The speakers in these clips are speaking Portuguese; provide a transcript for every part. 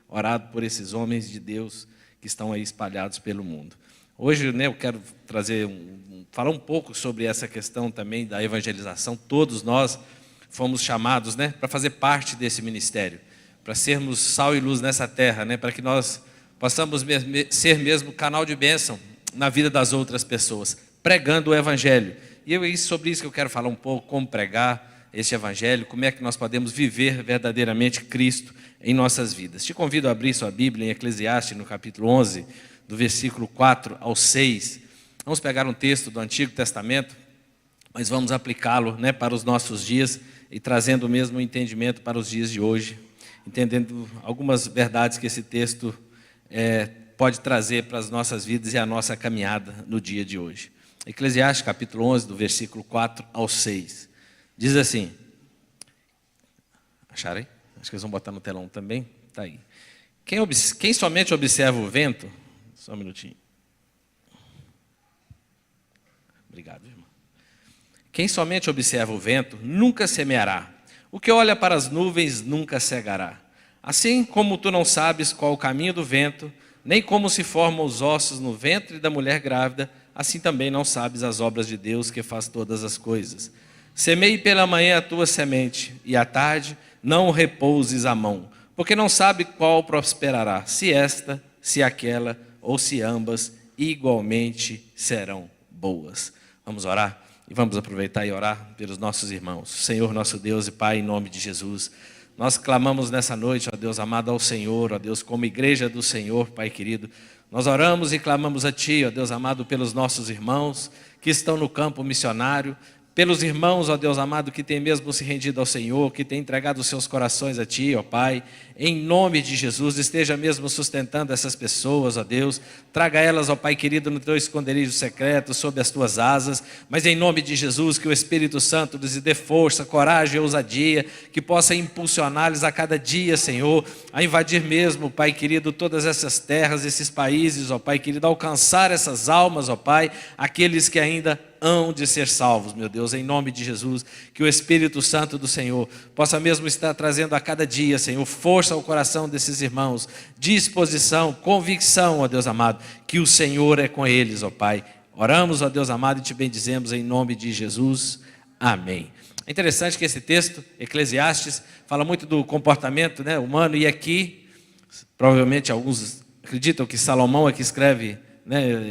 orado por esses homens de Deus que estão aí espalhados pelo mundo. Hoje, eu quero falar um pouco sobre essa questão também da evangelização. Todos nós fomos chamados, para fazer parte desse ministério, para sermos sal e luz nessa terra, para que nós possamos ser mesmo canal de bênção na vida das outras pessoas, pregando o evangelho. E sobre isso que eu quero falar um pouco, como pregar esse evangelho, como é que nós podemos viver verdadeiramente Cristo em nossas vidas. Te convido a abrir sua Bíblia em Eclesiastes, no capítulo 11, do versículo 4 ao 6. Vamos pegar um texto do Antigo Testamento, mas vamos aplicá-lo para os nossos dias e trazendo o mesmo entendimento para os dias de hoje, entendendo algumas verdades que esse texto pode trazer para as nossas vidas e a nossa caminhada no dia de hoje. Eclesiastes capítulo 11, do versículo 4 ao 6. Diz assim, acharam aí? Acho que eles vão botar no telão também, está aí. Quem somente observa o vento, só um minutinho. Obrigado, irmão. Quem somente observa o vento nunca semeará. O que olha para as nuvens nunca cegará. Assim como tu não sabes qual o caminho do vento, nem como se formam os ossos no ventre da mulher grávida, assim também não sabes as obras de Deus que faz todas as coisas. Semeie pela manhã a tua semente, e à tarde não repouses a mão, porque não sabe qual prosperará, se esta, se aquela, ou se ambas igualmente serão boas. Vamos orar? E vamos aproveitar e orar pelos nossos irmãos. Senhor, nosso Deus e Pai, em nome de Jesus, nós clamamos nessa noite, ó Deus amado, ao Senhor, ó Deus, como igreja do Senhor, Pai querido. Nós oramos e clamamos a Ti, ó Deus amado, pelos nossos irmãos que estão no campo missionário, pelos irmãos, ó Deus amado, que têm mesmo se rendido ao Senhor, que têm entregado os seus corações a Ti, ó Pai. Em nome de Jesus, esteja mesmo sustentando essas pessoas, ó Deus. Traga elas, ó Pai querido, no Teu esconderijo secreto, sob as Tuas asas. Mas em nome de Jesus, que o Espírito Santo lhes dê força, coragem e ousadia, que possa impulsioná-los a cada dia, Senhor, a invadir mesmo, Pai querido, todas essas terras, esses países, ó Pai querido, alcançar essas almas, ó Pai, aqueles que ainda hão de ser salvos, meu Deus, em nome de Jesus, que o Espírito Santo do Senhor possa mesmo estar trazendo a cada dia, Senhor, força ao coração desses irmãos, disposição, convicção, ó Deus amado, que o Senhor é com eles, ó Pai. Oramos, ó Deus amado, e te bendizemos em nome de Jesus. Amém. É interessante que esse texto, Eclesiastes, fala muito do comportamento humano, e aqui, provavelmente alguns acreditam que Salomão é que escreve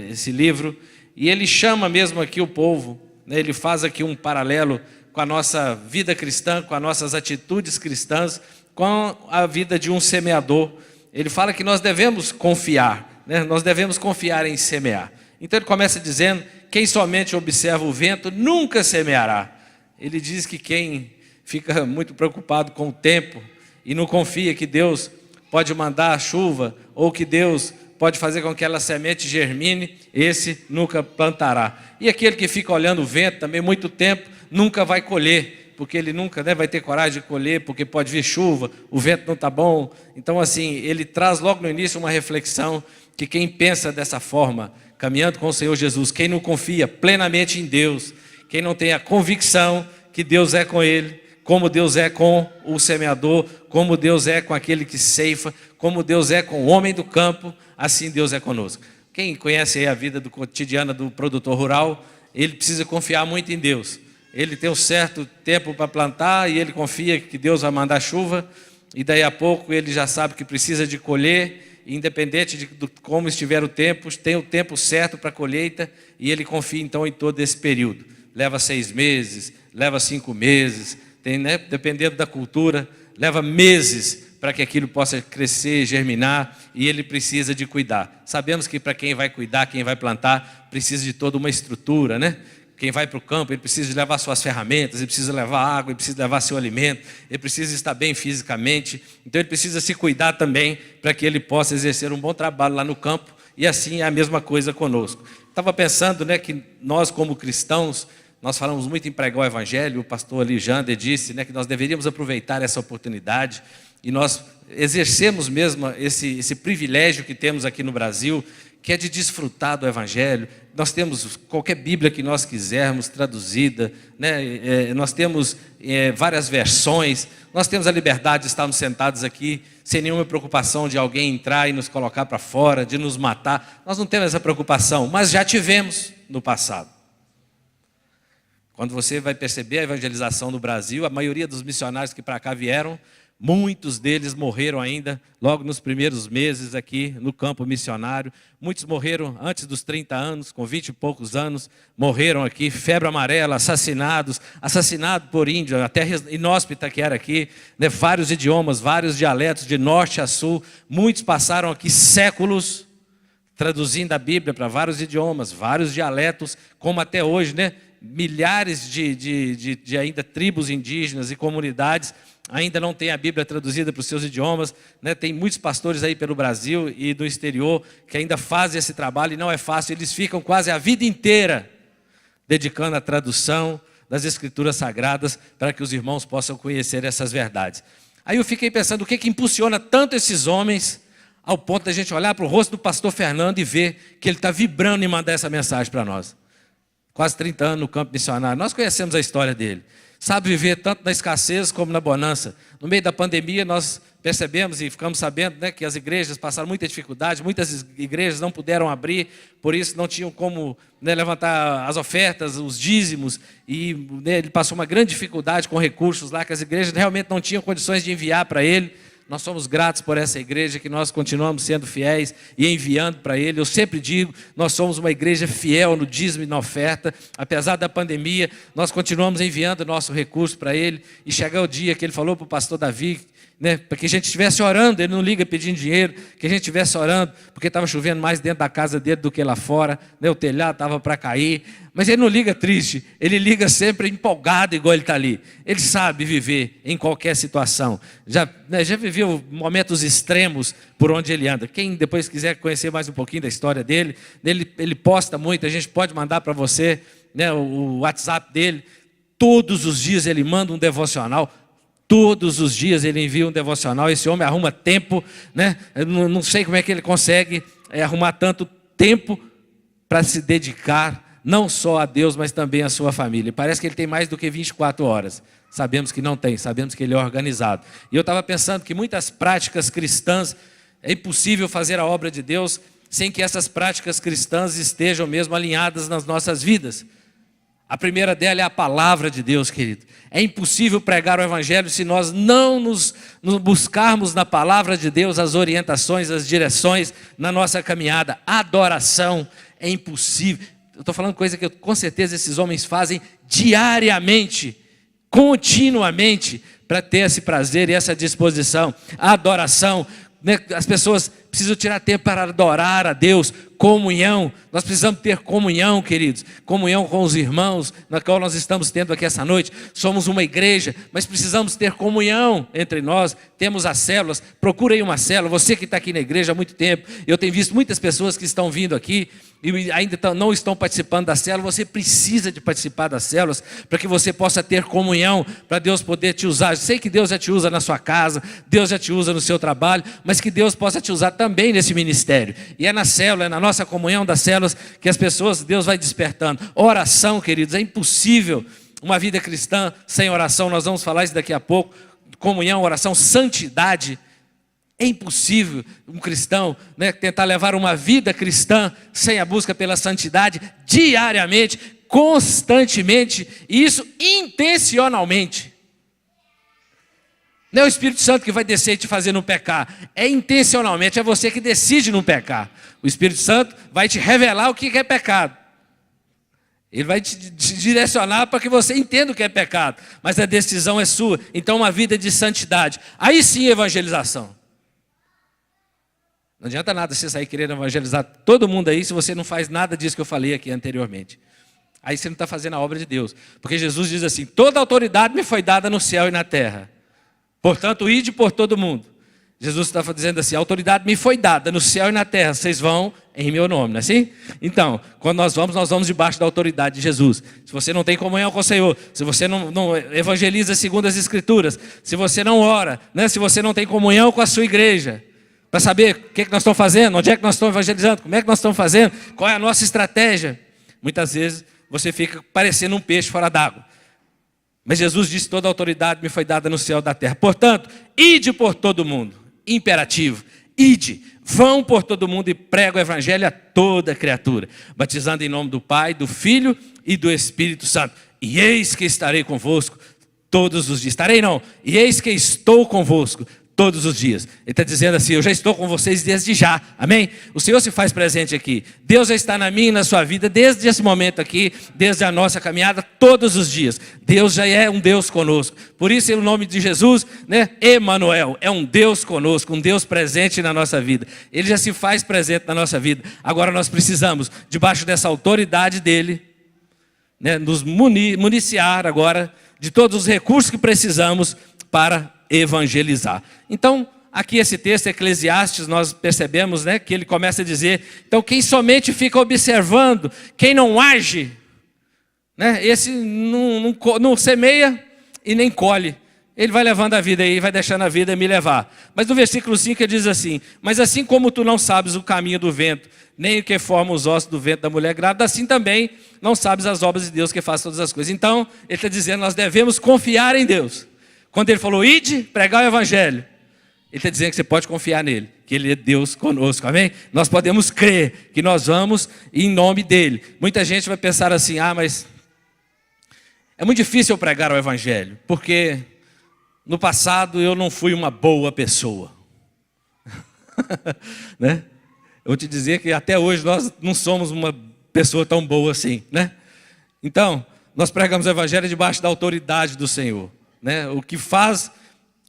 esse livro, e ele chama mesmo aqui o povo, ele faz aqui um paralelo com a nossa vida cristã, com as nossas atitudes cristãs, com a vida de um semeador. Ele fala que nós devemos confiar, nós devemos confiar em semear. Então ele começa dizendo, quem somente observa o vento nunca semeará. Ele diz que quem fica muito preocupado com o tempo e não confia que Deus pode mandar a chuva, ou que Deus pode fazer com que aquela semente germine, esse nunca plantará. E aquele que fica olhando o vento também muito tempo, nunca vai colher, porque ele nunca vai ter coragem de colher, porque pode vir chuva, o vento não está bom. Então assim, ele traz logo no início uma reflexão, que quem pensa dessa forma, caminhando com o Senhor Jesus, quem não confia plenamente em Deus, quem não tem a convicção que Deus é com ele, como Deus é com o semeador, como Deus é com aquele que ceifa, como Deus é com o homem do campo, assim Deus é conosco. Quem conhece aí a vida cotidiana do produtor rural, ele precisa confiar muito em Deus. Ele tem um certo tempo para plantar e ele confia que Deus vai mandar chuva, e daí a pouco ele já sabe que precisa de colher, independente de como estiver o tempo, tem o tempo certo para a colheita, e ele confia então em todo esse período. Leva 6 meses, leva 5 meses, dependendo da cultura, leva meses para que aquilo possa crescer, germinar, e ele precisa de cuidar. Sabemos que para quem vai cuidar, quem vai plantar, precisa de toda uma estrutura, Quem vai para o campo, ele precisa de levar suas ferramentas, ele precisa levar água, ele precisa levar seu alimento, ele precisa estar bem fisicamente, então ele precisa se cuidar também, para que ele possa exercer um bom trabalho lá no campo, e assim é a mesma coisa conosco. Estava pensando que nós como cristãos, nós falamos muito em pregar o evangelho, o pastor ali, Jander, disse que nós deveríamos aproveitar essa oportunidade, e nós exercemos mesmo esse privilégio que temos aqui no Brasil, que é de desfrutar do Evangelho. Nós temos qualquer Bíblia que nós quisermos traduzida, né? Nós temos várias versões, nós temos a liberdade de estarmos sentados aqui sem nenhuma preocupação de alguém entrar e nos colocar para fora, de nos matar. Nós não temos essa preocupação, mas já tivemos no passado. Quando você vai perceber a evangelização no Brasil, a maioria dos missionários que para cá vieram, muitos deles morreram ainda logo nos primeiros meses aqui no campo missionário. Muitos morreram antes dos 30 anos, com 20 e poucos anos, morreram aqui, febre amarela, assassinados por índio, a terra inóspita que era aqui, né? Vários idiomas, vários dialetos, de norte a sul. Muitos passaram aqui séculos traduzindo a Bíblia para vários idiomas, vários dialetos, como até hoje, né? Milhares de ainda tribos indígenas e comunidades ainda não têm a Bíblia traduzida para os seus idiomas, né? Tem muitos pastores aí pelo Brasil e do exterior que ainda fazem esse trabalho e não é fácil. Eles ficam quase a vida inteira dedicando a tradução das Escrituras Sagradas para que os irmãos possam conhecer essas verdades. Aí eu fiquei pensando o que impulsiona tanto esses homens ao ponto da gente olhar para o rosto do pastor Fernando e ver que ele está vibrando em mandar essa mensagem para nós. Quase 30 anos no campo missionário. Nós conhecemos a história dele. Sabe viver tanto na escassez como na bonança. No meio da pandemia nós percebemos e ficamos sabendo, né, que as igrejas passaram muita dificuldade, muitas igrejas não puderam abrir, por isso não tinham como, né, levantar as ofertas, os dízimos, e, né, ele passou uma grande dificuldade com recursos lá, que as igrejas realmente não tinham condições de enviar para ele. Nós somos gratos por essa igreja, que nós continuamos sendo fiéis e enviando para ele. Eu sempre digo, nós somos uma igreja fiel no dízimo e na oferta. Apesar da pandemia, nós continuamos enviando nosso recurso para ele. E chegou o dia que ele falou para o pastor Davi, né, para que a gente estivesse orando. Ele não liga pedindo dinheiro, que a gente estivesse orando, porque estava chovendo mais dentro da casa dele do que lá fora, né, o telhado estava para cair. Mas ele não liga triste, ele liga sempre empolgado, igual ele está ali. Ele sabe viver em qualquer situação. Já viveu momentos extremos por onde ele anda. Quem depois quiser conhecer mais um pouquinho da história dele, ele posta muito, a gente pode mandar para você, né, o WhatsApp dele. Todos os dias ele manda um devocional. Todos os dias ele envia um devocional. Esse homem arruma tempo, né? Eu não sei como é que ele consegue arrumar tanto tempo para se dedicar não só a Deus, mas também à sua família. Parece que ele tem mais do que 24 horas. Sabemos que não tem, sabemos que ele é organizado. E eu estava pensando que muitas práticas cristãs, é impossível fazer a obra de Deus sem que essas práticas cristãs estejam mesmo alinhadas nas nossas vidas. A primeira dela é a palavra de Deus, querido. É impossível pregar o Evangelho se nós não nos buscarmos na palavra de Deus as orientações, as direções na nossa caminhada. A adoração é impossível. Eu estou falando coisa que com certeza esses homens fazem diariamente, continuamente, para ter esse prazer e essa disposição. A adoração, né? As pessoas precisam tirar tempo para adorar a Deus. Comunhão, nós precisamos ter comunhão, queridos, comunhão com os irmãos, na qual nós estamos tendo aqui essa noite. Somos uma igreja, mas precisamos ter comunhão entre nós. Temos as células, procure aí uma célula. Você que está aqui na igreja há muito tempo, eu tenho visto muitas pessoas que estão vindo aqui e ainda não estão participando da célula. Você precisa de participar das células para que você possa ter comunhão, para Deus poder te usar. Eu sei que Deus já te usa na sua casa, Deus já te usa no seu trabalho, mas que Deus possa te usar também nesse ministério. E é na célula, é na nossa comunhão das células que as pessoas, Deus vai despertando. Oração, queridos, é impossível uma vida cristã sem oração. Nós vamos falar isso daqui a pouco. Comunhão, oração, santidade. É impossível um cristão, né, tentar levar uma vida cristã sem a busca pela santidade diariamente, constantemente, e isso intencionalmente. Não é o Espírito Santo que vai descer e te fazer não pecar, é intencionalmente, é você que decide não pecar. O Espírito Santo vai te revelar o que é pecado. Ele vai te direcionar para que você entenda o que é pecado, mas a decisão é sua. Então uma vida de santidade, aí sim evangelização. Não adianta nada você sair querendo evangelizar todo mundo aí se você não faz nada disso que eu falei aqui anteriormente. Aí você não está fazendo a obra de Deus. Porque Jesus diz assim: toda autoridade me foi dada no céu e na terra. Portanto, ide por todo mundo. Jesus está dizendo assim: a autoridade me foi dada no céu e na terra. Vocês vão em meu nome, não é assim? Então, quando nós vamos debaixo da autoridade de Jesus. Se você não tem comunhão com o Senhor, se você não evangeliza segundo as Escrituras, se você não ora, né? Se você não tem comunhão com a sua igreja, para saber o que nós estamos fazendo, onde é que nós estamos evangelizando, como é que nós estamos fazendo, qual é a nossa estratégia. Muitas vezes você fica parecendo um peixe fora d'água. Mas Jesus disse: toda a autoridade me foi dada no céu e da terra. Portanto, ide por todo mundo. Imperativo. Ide, vão por todo mundo e prega o evangelho a toda criatura, batizando em nome do Pai, do Filho e do Espírito Santo. E eis que estarei convosco todos os dias. Estarei não, e eis que estou convosco todos os dias. Ele está dizendo assim: eu já estou com vocês desde já, amém? O Senhor se faz presente aqui. Deus já está na minha e na sua vida desde esse momento aqui, desde a nossa caminhada, todos os dias. Deus já é um Deus conosco. Por isso, em nome de Jesus, né? Emanuel, é um Deus conosco, um Deus presente na nossa vida. Ele já se faz presente na nossa vida. Agora nós precisamos, debaixo dessa autoridade dele, né, nos municiar agora de todos os recursos que precisamos para evangelizar. Então, aqui esse texto, Eclesiastes, nós percebemos, né, que ele começa a dizer: então quem somente fica observando, quem não age, né, esse não semeia e nem colhe. Ele vai levando a vida aí, vai deixando a vida me levar. Mas no versículo 5 ele diz assim: mas assim como tu não sabes o caminho do vento, nem o que forma os ossos do vento da mulher grávida, assim também não sabes as obras de Deus que faz todas as coisas. Então, ele está dizendo: nós devemos confiar em Deus. Quando ele falou: ide, pregar o evangelho, ele está dizendo que você pode confiar nele, que ele é Deus conosco, amém? Nós podemos crer que nós vamos em nome dele. Muita gente vai pensar assim: ah, mas é muito difícil eu pregar o evangelho, porque no passado eu não fui uma boa pessoa. Né? Eu vou te dizer que até hoje nós não somos uma pessoa tão boa assim, né? Então, nós pregamos o evangelho debaixo da autoridade do Senhor, né? O que faz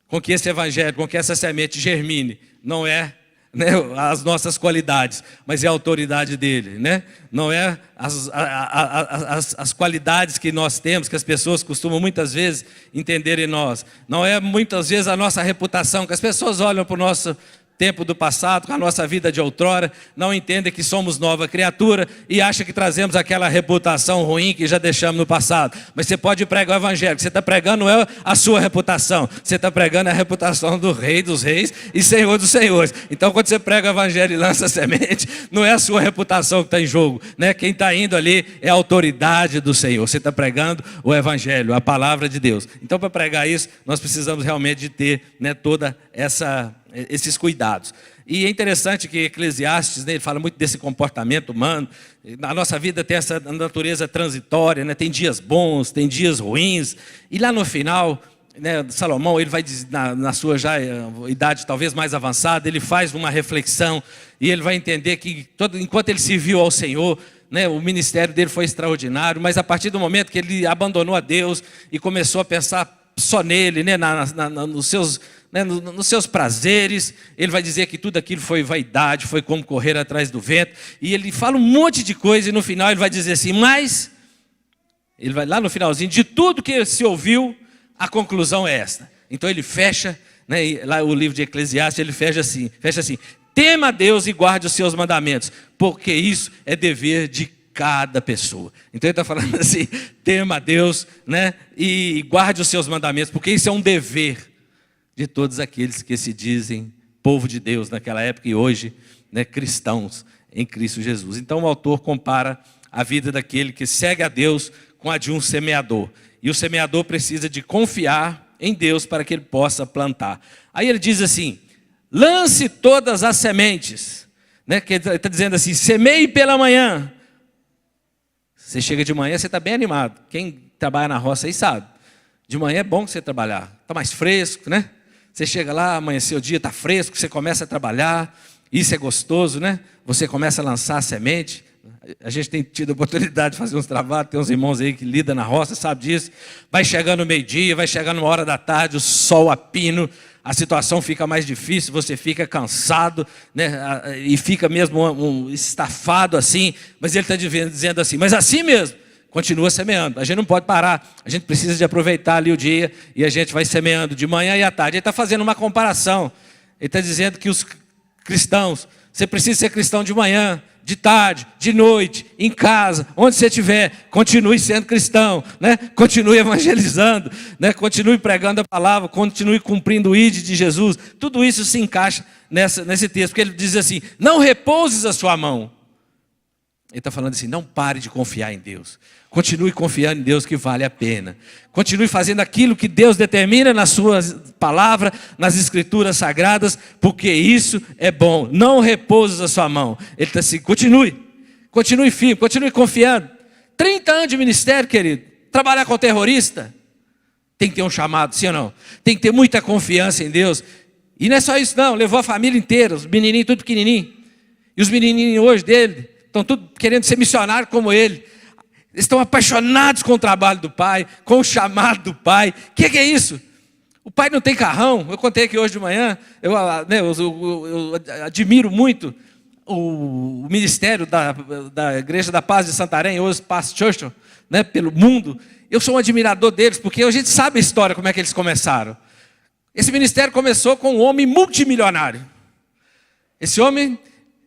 com que esse evangelho, com que essa semente germine, não é, né, as nossas qualidades, mas é a autoridade dele, né? Não é as qualidades que nós temos, que as pessoas costumam muitas vezes entender em nós. Não é muitas vezes a nossa reputação, que as pessoas olham para o nosso tempo do passado, com a nossa vida de outrora, não entendem que somos nova criatura e acham que trazemos aquela reputação ruim que já deixamos no passado. Mas você pode pregar o evangelho, que você está pregando não é a sua reputação, você está pregando a reputação do Rei dos Reis e Senhor dos Senhores. Então, quando você prega o evangelho e lança a semente, não é a sua reputação que está em jogo, né? Quem está indo ali é a autoridade do Senhor. Você está pregando o evangelho, a palavra de Deus. Então, para pregar isso, nós precisamos realmente de ter, né, toda esses cuidados. E é interessante que Eclesiastes, né, ele fala muito desse comportamento humano. A nossa vida tem essa natureza transitória, né, tem dias bons, tem dias ruins. E lá no final, né, Salomão, ele vai na sua já idade talvez mais avançada, ele faz uma reflexão e ele vai entender que enquanto ele serviu ao Senhor, né, o ministério dele foi extraordinário, mas a partir do momento que ele abandonou a Deus e começou a pensar só nele, né, nos seus prazeres, ele vai dizer que tudo aquilo foi vaidade, foi como correr atrás do vento, e ele fala um monte de coisa, e no final ele vai dizer assim: mas, ele vai lá no finalzinho, de tudo que se ouviu, a conclusão é esta. Então ele fecha, né, lá o livro de Eclesiastes, ele fecha assim: tema a Deus e guarde os seus mandamentos, porque isso é dever de cada pessoa. Então ele está falando assim: tema a Deus, né, e guarde os seus mandamentos, porque isso é um dever de todos aqueles que se dizem povo de Deus naquela época e hoje, né, cristãos em Cristo Jesus. Então o autor compara a vida daquele que segue a Deus com a de um semeador. E o semeador precisa de confiar em Deus para que ele possa plantar. Aí ele diz assim: lance todas as sementes, né, que ele está dizendo assim: semeie pela manhã. Você chega de manhã, você está bem animado. Quem trabalha na roça aí sabe. De manhã é bom você trabalhar. Está mais fresco, né? Você chega lá, amanheceu o dia, está fresco, você começa a trabalhar. Isso é gostoso, né? Você começa a lançar a semente. A gente tem tido a oportunidade de fazer uns trabalhos. Tem uns irmãos aí que lidam na roça, sabe disso. Vai chegando o meio-dia, vai chegando uma hora da tarde, o sol a pino. A situação fica mais difícil, você fica cansado, né, e fica mesmo estafado assim, mas ele está dizendo assim: mas assim mesmo, continua semeando, a gente não pode parar, a gente precisa de aproveitar ali o dia, e a gente vai semeando de manhã e à tarde. Ele está fazendo uma comparação, ele está dizendo que os cristãos, você precisa ser cristão de manhã, de tarde, de noite, em casa, onde você estiver, continue sendo cristão, né? Continue evangelizando, né? Continue pregando a palavra, continue cumprindo o ID de Jesus. Tudo isso se encaixa nesse texto, porque ele diz assim: não repouses a sua mão. Ele está falando assim: não pare de confiar em Deus. Continue confiando em Deus, que vale a pena. Continue fazendo aquilo que Deus determina na sua palavra, nas escrituras sagradas, porque isso é bom. Não repouse a sua mão. Ele está assim: continue firme, continue confiando. 30 anos de ministério, querido. Trabalhar com terrorista, tem que ter um chamado, sim ou não? Tem que ter muita confiança em Deus. E não é só isso não, levou a família inteira, os menininhos tudo pequenininho. E os menininhos hoje dele estão tudo querendo ser missionário como ele. Eles estão apaixonados com o trabalho do pai, com o chamado do pai. O que é isso? O pai não tem carrão. Eu contei aqui hoje de manhã, eu admiro muito o ministério da Igreja da Paz de Santarém, hoje Paz Church, né, pelo mundo. Eu sou um admirador deles, porque a gente sabe a história, como é que eles começaram. Esse ministério começou com um homem multimilionário. Esse homem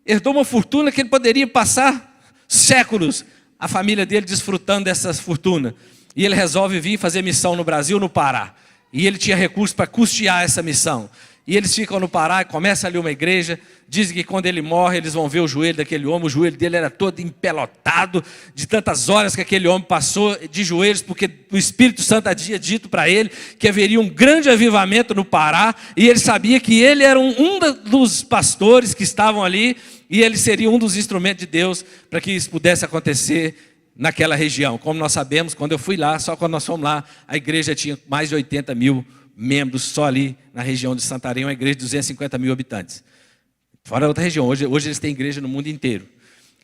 herdou uma fortuna que ele poderia passar séculos, a família dele desfrutando dessa fortuna. E ele resolve vir fazer missão no Brasil, no Pará. E ele tinha recursos para custear essa missão. E eles ficam no Pará, começa ali uma igreja. Dizem que quando ele morre, eles vão ver o joelho daquele homem. O joelho dele era todo empelotado, de tantas horas que aquele homem passou de joelhos, porque o Espírito Santo havia dito para ele que haveria um grande avivamento no Pará. E ele sabia que ele era um dos pastores que estavam ali, e ele seria um dos instrumentos de Deus para que isso pudesse acontecer naquela região. Como nós sabemos, quando eu fui lá, só quando nós fomos lá, a igreja tinha mais de 80 mil membros só ali na região de Santarém, uma igreja de 250 mil habitantes. Fora outra região, hoje eles têm igreja no mundo inteiro.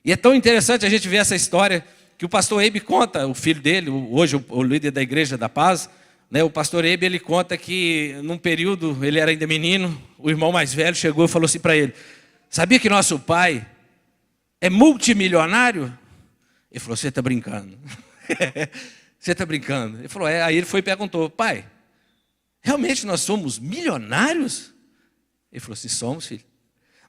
E é tão interessante a gente ver essa história que o pastor Eibe conta, o filho dele, hoje o líder da Igreja da Paz, né, o pastor Eibe, ele conta que num período, ele era ainda menino, o irmão mais velho chegou e falou assim para ele: sabia que nosso pai é multimilionário? Ele falou: você está brincando. Você está brincando. Ele falou: é. Aí ele foi e perguntou: pai, realmente nós somos milionários? Ele falou assim: somos, filho.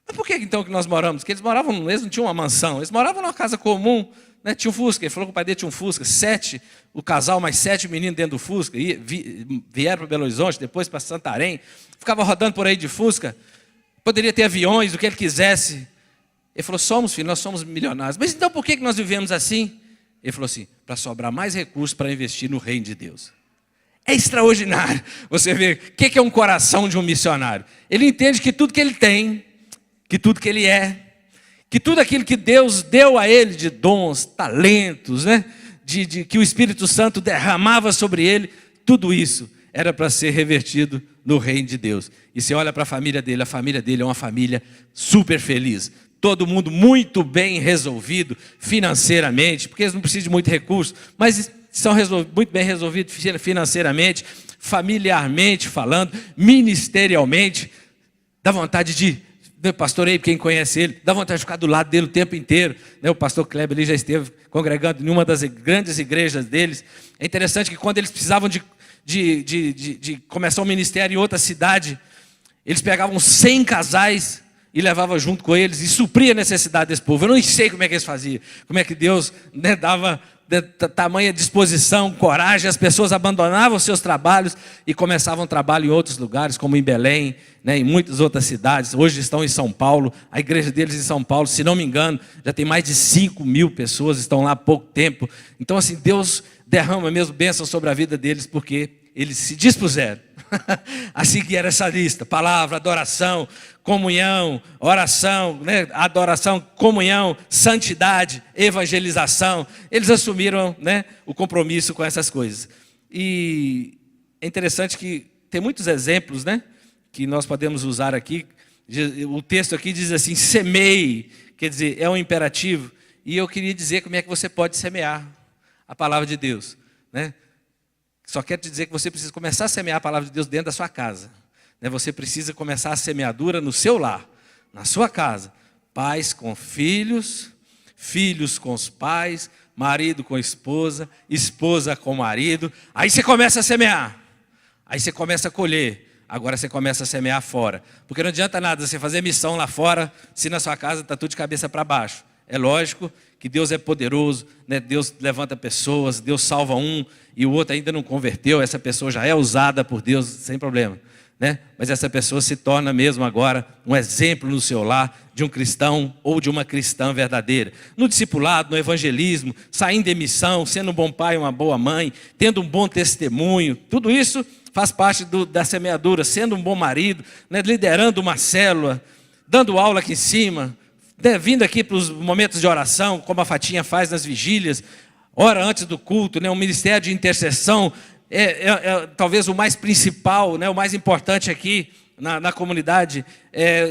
Mas por que então que nós moramos? Porque eles não tinham uma mansão, eles moravam numa casa comum, né? Tinha um Fusca. Ele falou que o pai dele tinha um Fusca, o casal mais 7 meninos dentro do Fusca, vieram para Belo Horizonte, depois para Santarém, ficava rodando por aí de Fusca, poderia ter aviões, o que ele quisesse. Ele falou: somos, filho, nós somos milionários. Mas então por que nós vivemos assim? Ele falou assim: para sobrar mais recursos para investir no reino de Deus. É extraordinário você ver o que é um coração de um missionário. Ele entende que tudo que ele tem, que tudo que ele é, que tudo aquilo que Deus deu a ele de dons, talentos, né? Que o Espírito Santo derramava sobre ele, tudo isso era para ser revertido no reino de Deus. E você olha para a família dele é uma família super feliz. Todo mundo muito bem resolvido financeiramente, porque eles não precisam de muito recurso, mas são muito bem resolvidos financeiramente, familiarmente falando, ministerialmente. Dá vontade de, o pastor Eibe, quem conhece ele, dá vontade de ficar do lado dele o tempo inteiro. O pastor Kleber ali já esteve congregando em uma das grandes igrejas deles. É interessante que quando eles precisavam de começar um ministério em outra cidade, eles pegavam 100 casais e levavam junto com eles e supria a necessidade desse povo. Eu não sei como é que eles faziam, como é que Deus, né, dava tamanha disposição, coragem. As pessoas abandonavam seus trabalhos e começavam trabalho em outros lugares, como em Belém, né, em muitas outras cidades. Hoje estão em São Paulo, a igreja deles em São Paulo, se não me engano, já tem mais de 5 mil pessoas, estão lá há pouco tempo. Então assim, Deus derrama mesmo bênção sobre a vida deles, porque eles se dispuseram a seguir essa lista: palavra, adoração, comunhão, oração, né? Adoração, comunhão, santidade, evangelização. Eles assumiram, né, o compromisso com essas coisas. E é interessante que tem muitos exemplos, né, que nós podemos usar aqui. O texto aqui diz assim: semeie, quer dizer, é um imperativo. E eu queria dizer como é que você pode semear a palavra de Deus, né? Só quero te dizer que você precisa começar a semear a palavra de Deus dentro da sua casa. Você precisa começar a semeadura no seu lar, na sua casa. Pais com filhos, filhos com os pais, marido com esposa, esposa com marido. Aí você começa a semear. Aí você começa a colher. Agora você começa a semear fora. Porque não adianta nada você fazer missão lá fora, se na sua casa está tudo de cabeça para baixo. É lógico que Deus é poderoso, né? Deus levanta pessoas, Deus salva um e o outro ainda não converteu, essa pessoa já é usada por Deus sem problema. né? Mas essa pessoa se torna mesmo agora um exemplo no seu lar de um cristão ou de uma cristã verdadeira. No discipulado, no evangelismo, saindo em missão, sendo um bom pai, uma boa mãe, tendo um bom testemunho, tudo isso faz parte da semeadura, sendo um bom marido, né? Liderando uma célula, dando aula aqui em cima, né? Vindo aqui para os momentos de oração, como a Fatinha faz nas vigílias, ora antes do culto, né? Um ministério de intercessão, talvez o mais principal, né? O mais importante aqui na comunidade,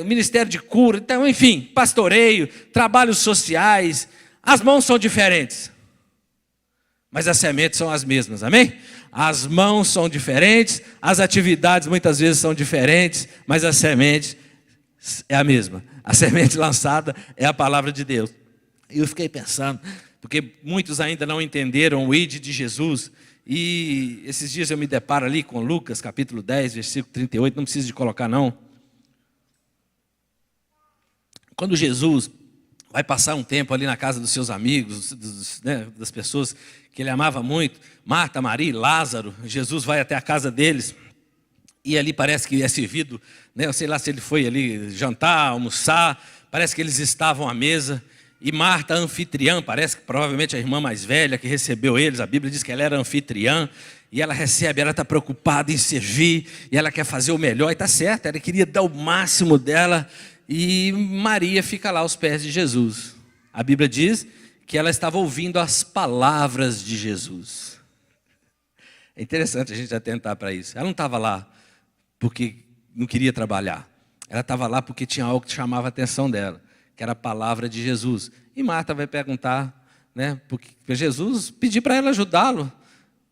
o ministério de cura, então, enfim, pastoreio, trabalhos sociais. As mãos são diferentes, mas as sementes são as mesmas, amém? As mãos são diferentes, as atividades muitas vezes são diferentes, mas a semente é a mesma. A semente lançada é a palavra de Deus. E eu fiquei pensando, porque muitos ainda não entenderam o id de Jesus. E esses dias eu me deparo ali com Lucas, capítulo 10, versículo 38, não preciso de colocar não. Quando Jesus vai passar um tempo ali na casa dos seus amigos, né, das pessoas que ele amava muito, Marta, Maria e Lázaro, Jesus vai até a casa deles, e ali parece que é servido, né, eu sei lá se ele foi ali jantar, almoçar, parece que eles estavam à mesa. E Marta, anfitriã, parece que provavelmente a irmã mais velha que recebeu eles, a Bíblia diz que ela era anfitriã, e ela recebe, ela está preocupada em servir, e ela quer fazer o melhor, e está certo, ela queria dar o máximo dela, e Maria fica lá aos pés de Jesus. A Bíblia diz que ela estava ouvindo as palavras de Jesus. É interessante a gente atentar para isso. Ela não estava lá porque não queria trabalhar, ela estava lá porque tinha algo que chamava a atenção dela, que era a palavra de Jesus. E Marta vai perguntar, né, para Jesus, pedir para ela ajudá-lo.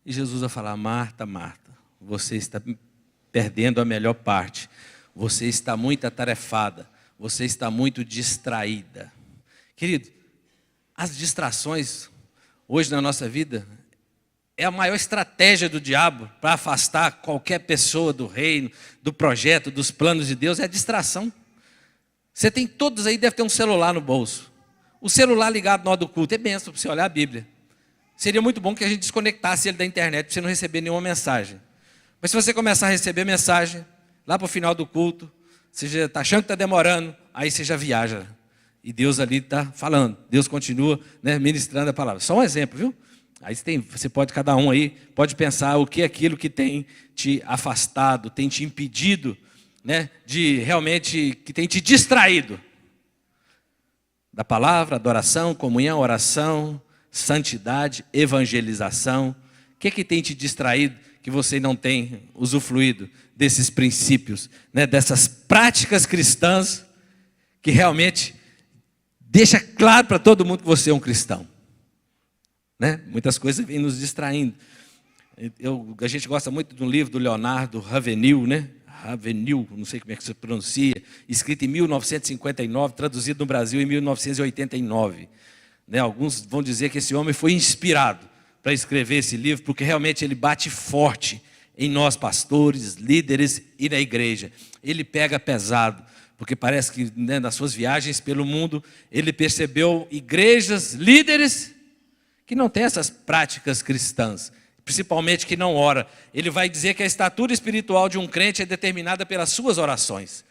E Jesus vai falar: Marta, Marta, você está perdendo a melhor parte. Você está muito atarefada. Você está muito distraída. Querido, as distrações hoje na nossa vida é a maior estratégia do diabo para afastar qualquer pessoa do reino, do projeto, dos planos de Deus, é a distração. Você tem todos aí, deve ter um celular no bolso. O celular ligado na hora do culto é bênção para você olhar a Bíblia. Seria muito bom que a gente desconectasse ele da internet para você não receber nenhuma mensagem. Mas se você começar a receber mensagem, lá para o final do culto, você já está achando que está demorando, aí você já viaja. E Deus ali está falando. Deus continua, né, ministrando a palavra. Só um exemplo, viu? Aí você pode, cada um aí, pode pensar o que é aquilo que tem te afastado, tem te impedido, né, de realmente, que tem te distraído da palavra, adoração, comunhão, oração, santidade, evangelização. O que tem te distraído que você não tem usufruído desses princípios, né, dessas práticas cristãs que realmente deixa claro para todo mundo que você é um cristão, né? Muitas coisas vêm nos distraindo. A gente gosta muito de um livro do Leonardo Ravenhill, né? Ravenhill, não sei como é que se pronuncia, escrito em 1959, traduzido no Brasil em 1989. Né? Alguns vão dizer que esse homem foi inspirado para escrever esse livro, porque realmente ele bate forte em nós pastores, líderes e na igreja. Ele pega pesado, porque parece que, né, nas suas viagens pelo mundo, ele percebeu igrejas, líderes, que não têm essas práticas cristãs, principalmente que não ora. Ele vai dizer que a estatura espiritual de um crente é determinada pelas suas orações.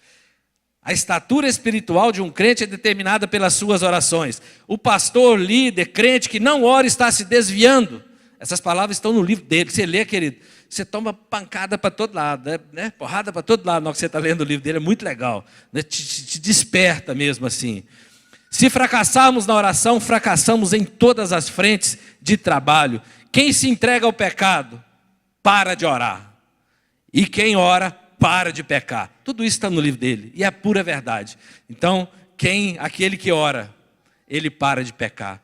A estatura espiritual de um crente é determinada pelas suas orações. O pastor, líder, crente que não ora está se desviando. Essas palavras estão no livro dele. Você lê, querido, você toma pancada para todo lado, né? Porrada para todo lado na hora que você está lendo o livro dele. É muito legal, né? Te desperta mesmo assim. Se fracassarmos na oração, fracassamos em todas as frentes de trabalho. Quem se entrega ao pecado, para de orar. E quem ora, para de pecar. Tudo isso está no livro dele, e é a pura verdade. Então, aquele que ora, ele para de pecar.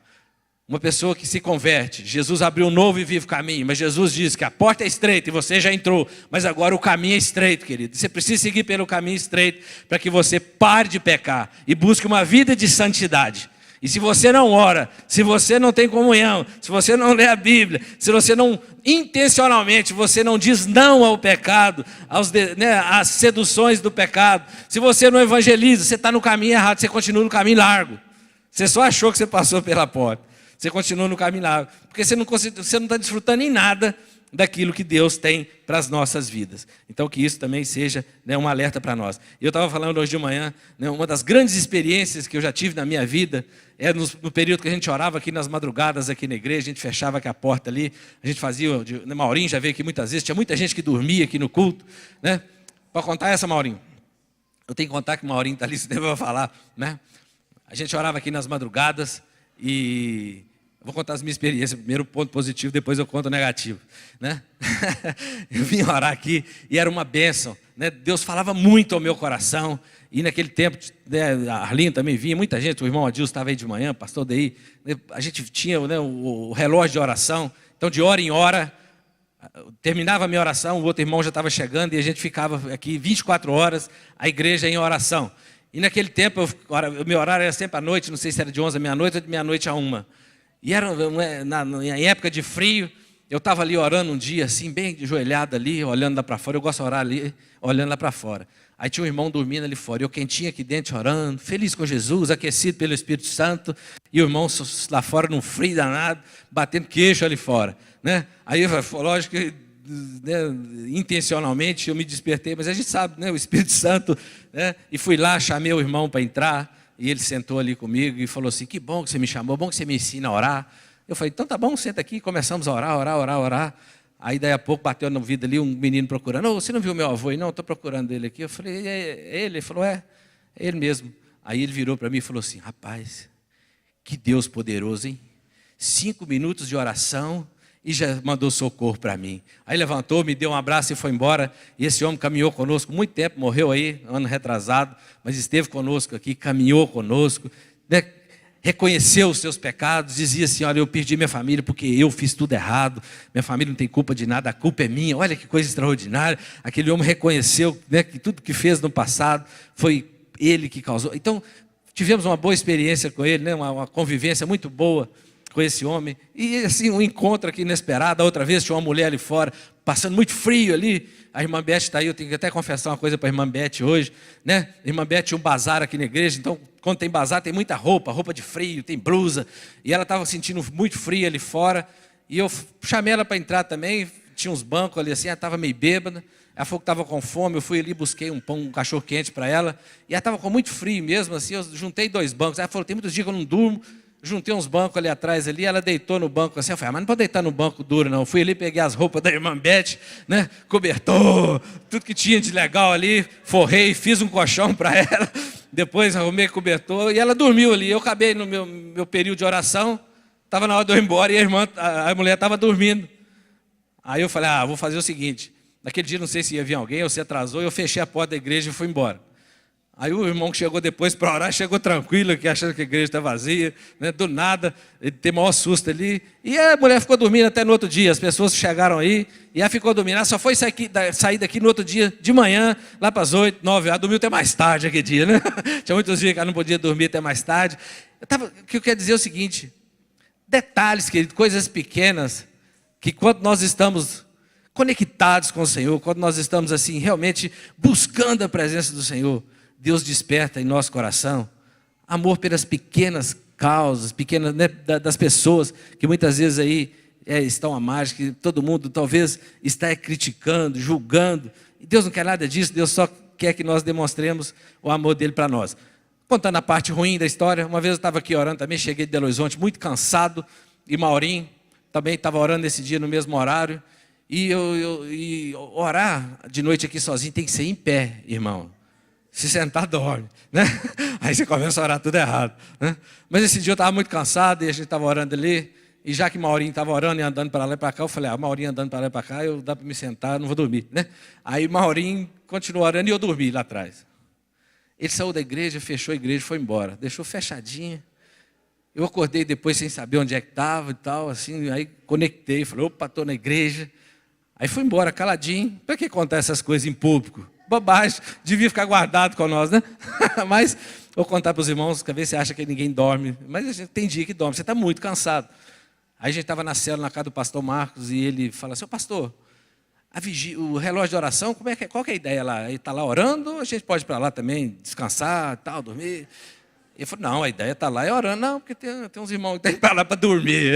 Uma pessoa que se converte, Jesus abriu um novo e vivo caminho, mas Jesus diz que a porta é estreita e você já entrou, mas agora o caminho é estreito, querido. Você precisa seguir pelo caminho estreito para que você pare de pecar e busque uma vida de santidade. E se você não ora, se você não tem comunhão, se você não lê a Bíblia, se você não, intencionalmente, você não diz não ao pecado, às seduções do pecado, se você não evangeliza, você está no caminho errado, você continua no caminho largo. Você só achou que você passou pela porta. Você continua no caminho largo, porque você não está desfrutando em nada daquilo que Deus tem para as nossas vidas. Então, que isso também seja, né, um alerta para nós. Eu estava falando hoje de manhã, né, uma das grandes experiências que eu já tive na minha vida é no período que a gente orava aqui nas madrugadas, aqui na igreja, a gente fechava aqui a porta ali, a gente fazia, né, Maurinho já veio aqui muitas vezes, tinha muita gente que dormia aqui no culto, né? Para contar essa, Maurinho? Eu tenho que contar que o Maurinho está ali, se deve falar, né? A gente orava aqui nas madrugadas e... vou contar as minhas experiências, primeiro ponto positivo, depois eu conto o negativo, né? Eu vim orar aqui e era uma bênção, né? Deus falava muito ao meu coração, e naquele tempo, né, a Arlinho também vinha, muita gente, o irmão Adilson estava aí de manhã, pastor Daí, né, a gente tinha, né, o relógio de oração, então de hora em hora, terminava a minha oração, o outro irmão já estava chegando, e a gente ficava aqui 24 horas, a igreja em oração. E naquele tempo, o meu horário era sempre à noite, não sei se era de 11 à meia-noite ou de meia-noite a 1. E era em época de frio, eu estava ali orando um dia, assim, bem ajoelhado ali, olhando lá para fora. Eu gosto de orar ali, olhando lá para fora. Aí tinha um irmão dormindo ali fora, eu quentinho aqui dentro, orando, feliz com Jesus, aquecido pelo Espírito Santo, e o irmão lá fora, num frio danado, batendo queixo ali fora, né? Aí, lógico que, né, intencionalmente, eu me despertei, mas a gente sabe, né, o Espírito Santo, né? E fui lá, chamei o irmão para entrar, e ele sentou ali comigo e falou assim, que bom que você me chamou, bom que você me ensina a orar. Eu falei, então tá bom, senta aqui. Começamos a orar. Aí daí a pouco bateu no vidro ali um menino procurando. Oh, você não viu meu avô? Não, estou procurando ele aqui. Eu falei, é ele? Ele falou, é ele mesmo. Aí ele virou para mim e falou assim, rapaz, que Deus poderoso, hein? 5 minutos de oração e já mandou socorro para mim. Aí levantou, me deu um abraço e foi embora. E esse homem caminhou conosco muito tempo, morreu aí, ano retrasado, mas esteve conosco aqui, caminhou conosco, né? Reconheceu os seus pecados, dizia assim, olha, eu perdi minha família porque eu fiz tudo errado, minha família não tem culpa de nada, a culpa é minha, olha que coisa extraordinária. Aquele homem reconheceu, né, que tudo que fez no passado foi ele que causou. Então, tivemos uma boa experiência com ele, né, uma convivência muito boa com esse homem, e assim, um encontro aqui inesperado. A outra vez tinha uma mulher ali fora, passando muito frio ali, a irmã Beth está aí, eu tenho que até confessar uma coisa para a irmã Beth hoje, né? A irmã Beth tinha um bazar aqui na igreja, então quando tem bazar tem muita roupa de frio, tem blusa, e ela estava sentindo muito frio ali fora, e eu chamei ela para entrar também, tinha uns bancos ali assim, ela estava meio bêbada, ela falou que estava com fome, eu fui ali, busquei um pão, um cachorro quente para ela, e ela estava com muito frio mesmo, assim, eu juntei 2 bancos, ela falou, tem muitos dias que eu não durmo, juntei uns bancos ali atrás, ali, ela deitou no banco assim, eu falei, mas não pode deitar no banco duro não, eu fui ali, peguei as roupas da irmã Beth, né, cobertor, tudo que tinha de legal ali, forrei, fiz um colchão para ela, depois arrumei cobertor, e ela dormiu ali. Eu acabei no meu período de oração, estava na hora de eu ir embora, e a mulher estava dormindo. Aí eu falei, vou fazer o seguinte, naquele dia não sei se ia vir alguém, ou se atrasou, eu fechei a porta da igreja e fui embora. Aí o irmão que chegou depois para orar, chegou tranquilo, aqui, achando que a igreja está vazia, né? Do nada, ele teve o maior susto ali. E a mulher ficou dormindo até no outro dia, as pessoas chegaram aí, e ela ficou dormindo. Ela só foi sair daqui no outro dia, de manhã, lá para as 8, 9 horas, dormiu até mais tarde aquele dia, né? Tinha muitos dias que ela não podia dormir até mais tarde. O que eu quero dizer é o seguinte, detalhes, querido, coisas pequenas, que quando nós estamos conectados com o Senhor, quando nós estamos assim, realmente buscando a presença do Senhor, Deus desperta em nosso coração amor pelas pequenas causas, pequenas, né, das pessoas que muitas vezes aí estão à margem, que todo mundo talvez está criticando, julgando. E Deus não quer nada disso, Deus só quer que nós demonstremos o amor dele para nós. Contando a parte ruim da história, uma vez eu estava aqui orando também, cheguei de Belo Horizonte muito cansado, e Maurinho também estava orando nesse dia no mesmo horário, e orar de noite aqui sozinho tem que ser em pé, irmão. Se sentar, dorme, né? Aí você começa a orar tudo errado, né? Mas esse dia eu estava muito cansado e a gente estava orando ali, e já que Maurinho estava orando e andando para lá e para cá, eu falei, Maurinho andando para lá e para cá, dá para me sentar, não vou dormir, né? Aí Maurinho continuou orando e eu dormi lá atrás. Ele saiu da igreja, fechou a igreja e foi embora, deixou fechadinha. Eu acordei depois sem saber onde é que estava e tal, assim, aí conectei, falei, opa, estou na igreja. Aí fui embora, caladinho. Para que contar essas coisas em público? Bobagem, devia ficar guardado com nós, né? Mas vou contar para os irmãos, que às vezes você acha que ninguém dorme, mas a gente tem dia que dorme, você está muito cansado. Aí a gente estava na célula, na casa do pastor Marcos, e ele fala assim, pastor, o relógio de oração, qual que é a ideia lá? Ele está lá orando, a gente pode ir para lá também, descansar, tal, dormir. Ele falou, não, a ideia está lá é orando. Não, porque tem uns irmãos que tem que estar lá para dormir.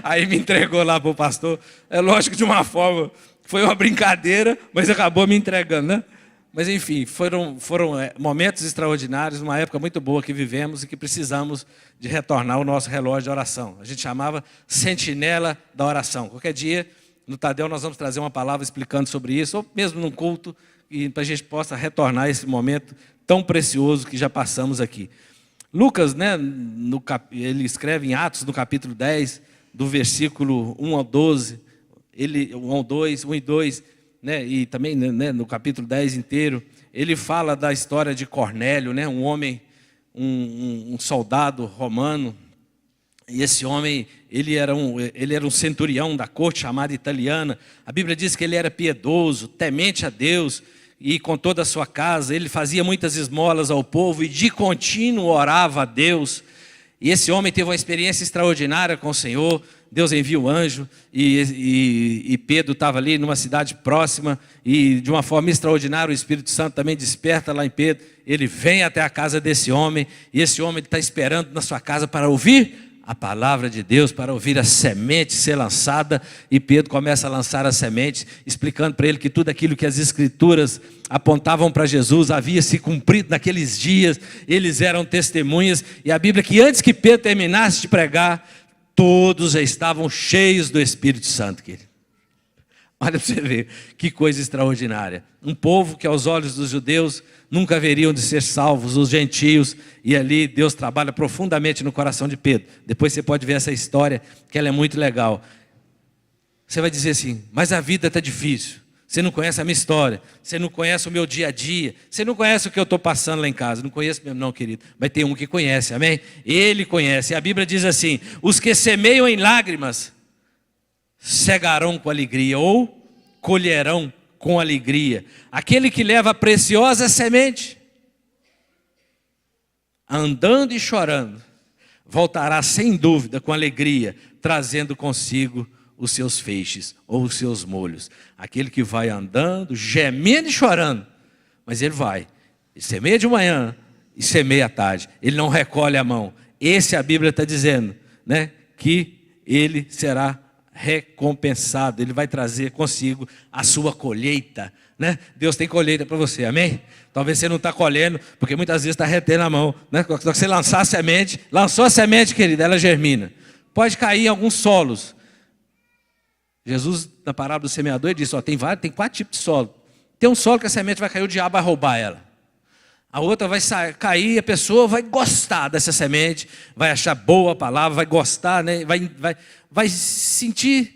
Aí me entregou lá para o pastor. É lógico que de uma forma, foi uma brincadeira, mas acabou me entregando, né? Mas enfim, foram momentos extraordinários, uma época muito boa que vivemos e que precisamos de retornar o nosso relógio de oração. A gente chamava sentinela da oração. Qualquer dia, no Tadel, nós vamos trazer uma palavra explicando sobre isso, ou mesmo num culto, para a gente possa retornar esse momento tão precioso que já passamos aqui. Lucas, né, ele escreve em Atos, no capítulo 10, do versículo 1 ao 12, 1 e 2, né, e também, né, no capítulo 10 inteiro, ele fala da história de Cornélio, né, um homem, um soldado romano, e esse homem, ele era um centurião da corte chamada italiana. A Bíblia diz que ele era piedoso, temente a Deus, e com toda a sua casa, ele fazia muitas esmolas ao povo, e de contínuo orava a Deus. E esse homem teve uma experiência extraordinária com o Senhor. Deus envia o anjo, e Pedro estava ali numa cidade próxima, e de uma forma extraordinária o Espírito Santo também desperta lá em Pedro. Ele vem até a casa desse homem, e esse homem está esperando na sua casa para ouvir a palavra de Deus, para ouvir a semente ser lançada. E Pedro começa a lançar a semente, explicando para ele que tudo aquilo que as Escrituras apontavam para Jesus havia se cumprido naqueles dias. Eles eram testemunhas, e a Bíblia que antes que Pedro terminasse de pregar, todos já estavam cheios do Espírito Santo, querido. Olha para você ver, que coisa extraordinária. Um povo que aos olhos dos judeus nunca haveriam de ser salvos, os gentios, e ali Deus trabalha profundamente no coração de Pedro. Depois você pode ver essa história, que ela é muito legal. Você vai dizer assim, mas a vida está difícil, você não conhece a minha história, você não conhece o meu dia a dia, você não conhece o que eu estou passando lá em casa. Não conheço mesmo não, querido, mas tem um que conhece, amém? Ele conhece, e a Bíblia diz assim, os que semeiam em lágrimas, cegarão com alegria, ou colherão com alegria. Aquele que leva a preciosa semente, andando e chorando, voltará sem dúvida com alegria, trazendo consigo os seus feixes, ou os seus molhos. Aquele que vai andando, gemendo e chorando, mas ele vai, ele semeia de manhã e semeia à tarde, ele não recolhe a mão. Esse a Bíblia está dizendo, né, que ele será recompensado, ele vai trazer consigo a sua colheita, né? Deus tem colheita para você, amém? Talvez você não está colhendo, porque muitas vezes está retendo a mão, né? Quando você lançar a semente, lançou a semente, querida, ela germina. Pode cair em alguns solos. Jesus, na parábola do semeador, ele disse, ó, tem 4 tipos de solo. Tem um solo que a semente vai cair, o diabo vai roubar ela. A outra vai cair, a pessoa vai gostar dessa semente, vai achar boa a palavra, vai gostar, né? vai sentir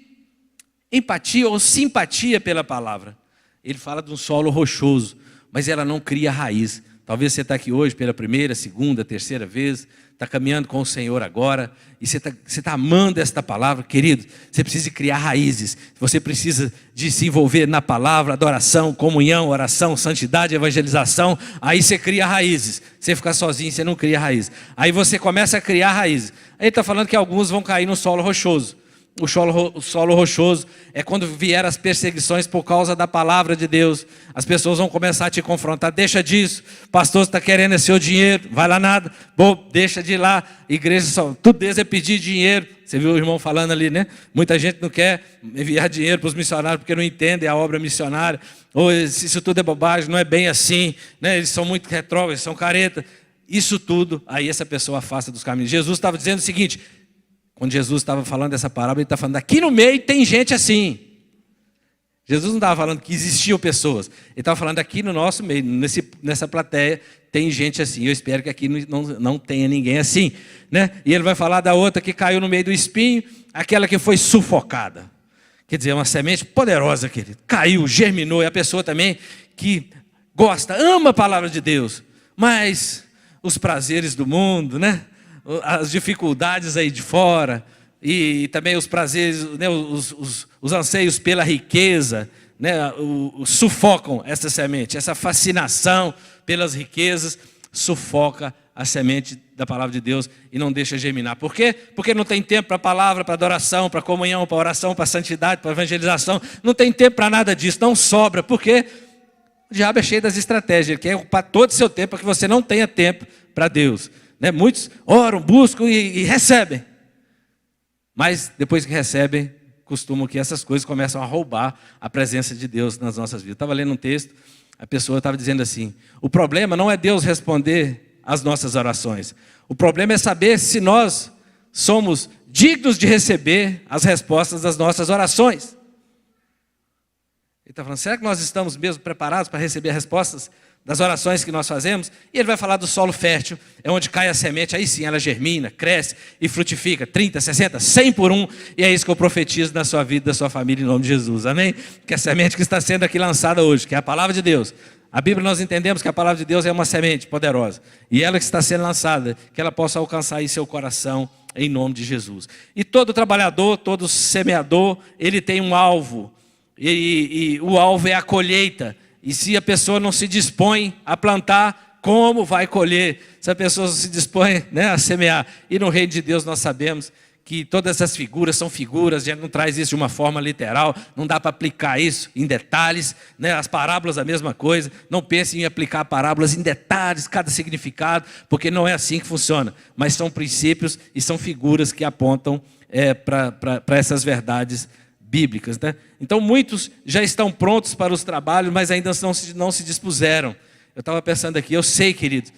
empatia ou simpatia pela palavra. Ele fala de um solo rochoso, mas ela não cria raiz. Talvez você está aqui hoje pela primeira, segunda, terceira vez, está caminhando com o Senhor agora, e você está amando esta palavra, querido, você precisa de criar raízes, você precisa de se envolver na palavra, adoração, comunhão, oração, santidade, evangelização, aí você cria raízes. Você ficar sozinho, você não cria raízes. Aí você começa a criar raízes. Aí ele está falando que alguns vão cair no solo rochoso. O solo rochoso é quando vier as perseguições por causa da palavra de Deus. As pessoas vão começar a te confrontar. Deixa disso, pastor está querendo é seu dinheiro, vai lá nada. Bom, deixa de ir lá, igreja só, tudo deles é pedir dinheiro. Você viu o irmão falando ali, né? Muita gente não quer enviar dinheiro para os missionários porque não entendem a obra missionária. Ou isso tudo é bobagem, não é bem assim, né? Eles são muito retrógrados, eles são careta. Isso tudo, aí essa pessoa afasta dos caminhos. Jesus estava dizendo o seguinte, quando Jesus estava falando dessa parábola, ele está falando, aqui no meio tem gente assim. Jesus não estava falando que existiam pessoas. Ele estava falando, aqui no nosso meio, nessa plateia, tem gente assim. Eu espero que aqui não tenha ninguém assim, né? E ele vai falar da outra que caiu no meio do espinho, aquela que foi sufocada. Quer dizer, uma semente poderosa, querido. Caiu, germinou. E a pessoa também que gosta, ama a palavra de Deus, mas os prazeres do mundo, né? As dificuldades aí de fora, e também os prazeres, né, os anseios pela riqueza, né, sufocam essa semente. Essa fascinação pelas riquezas sufoca a semente da palavra de Deus e não deixa germinar. Por quê? Porque não tem tempo para a palavra, para adoração, para comunhão, para oração, para santidade, para evangelização. Não tem tempo para nada disso, não sobra. Por quê? O diabo é cheio das estratégias, ele quer ocupar todo o seu tempo para que você não tenha tempo para Deus. Né? Muitos oram, buscam e recebem. Mas depois que recebem, costumam que essas coisas começam a roubar a presença de Deus nas nossas vidas. Eu estava lendo um texto, a pessoa estava dizendo assim, o problema não é Deus responder às nossas orações. O problema é saber se nós somos dignos de receber as respostas das nossas orações. Ele está falando, será que nós estamos mesmo preparados para receber as respostas das orações que nós fazemos? E ele vai falar do solo fértil, é onde cai a semente, aí sim ela germina, cresce e frutifica, 30, 60, 100 por um, e é isso que eu profetizo na sua vida, da sua família, em nome de Jesus, amém? Que a semente que está sendo aqui lançada hoje, que é a palavra de Deus. A Bíblia nós entendemos que a palavra de Deus é uma semente poderosa, e ela que está sendo lançada, que ela possa alcançar aí seu coração, em nome de Jesus. E todo trabalhador, todo semeador, ele tem um alvo, e o alvo é a colheita. E se a pessoa não se dispõe a plantar, como vai colher? Se a pessoa não se dispõe, né, a semear. E no reino de Deus nós sabemos que todas essas figuras são figuras, a gente não traz isso de uma forma literal, não dá para aplicar isso em detalhes, né? As parábolas a mesma coisa, não pense em aplicar parábolas em detalhes, cada significado, porque não é assim que funciona, mas são princípios e são figuras que apontam para essas verdades bíblicas, né? Então muitos já estão prontos para os trabalhos, mas ainda não se dispuseram. Eu estava pensando aqui, eu sei, querido,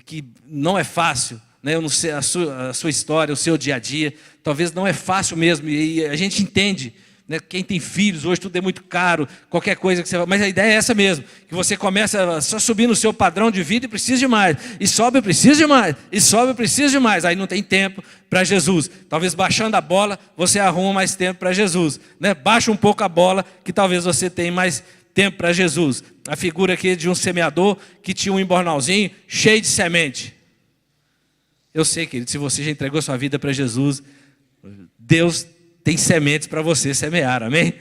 que não é fácil, né? Eu não sei a sua história, o seu dia a dia, talvez não é fácil mesmo, e a gente entende, né? Quem tem filhos, hoje tudo é muito caro, qualquer coisa que você... Mas a ideia é essa mesmo, que você começa a só subir no seu padrão de vida e precisa de mais, e sobe e precisa de mais, e sobe e precisa de mais, aí não tem tempo para Jesus. Talvez baixando a bola, você arruma mais tempo para Jesus, né? Baixa um pouco a bola, que talvez você tenha mais tempo para Jesus. A figura aqui de um semeador que tinha um embornalzinho cheio de semente. Eu sei, querido, se você já entregou sua vida para Jesus, Deus tem sementes para você semear, amém?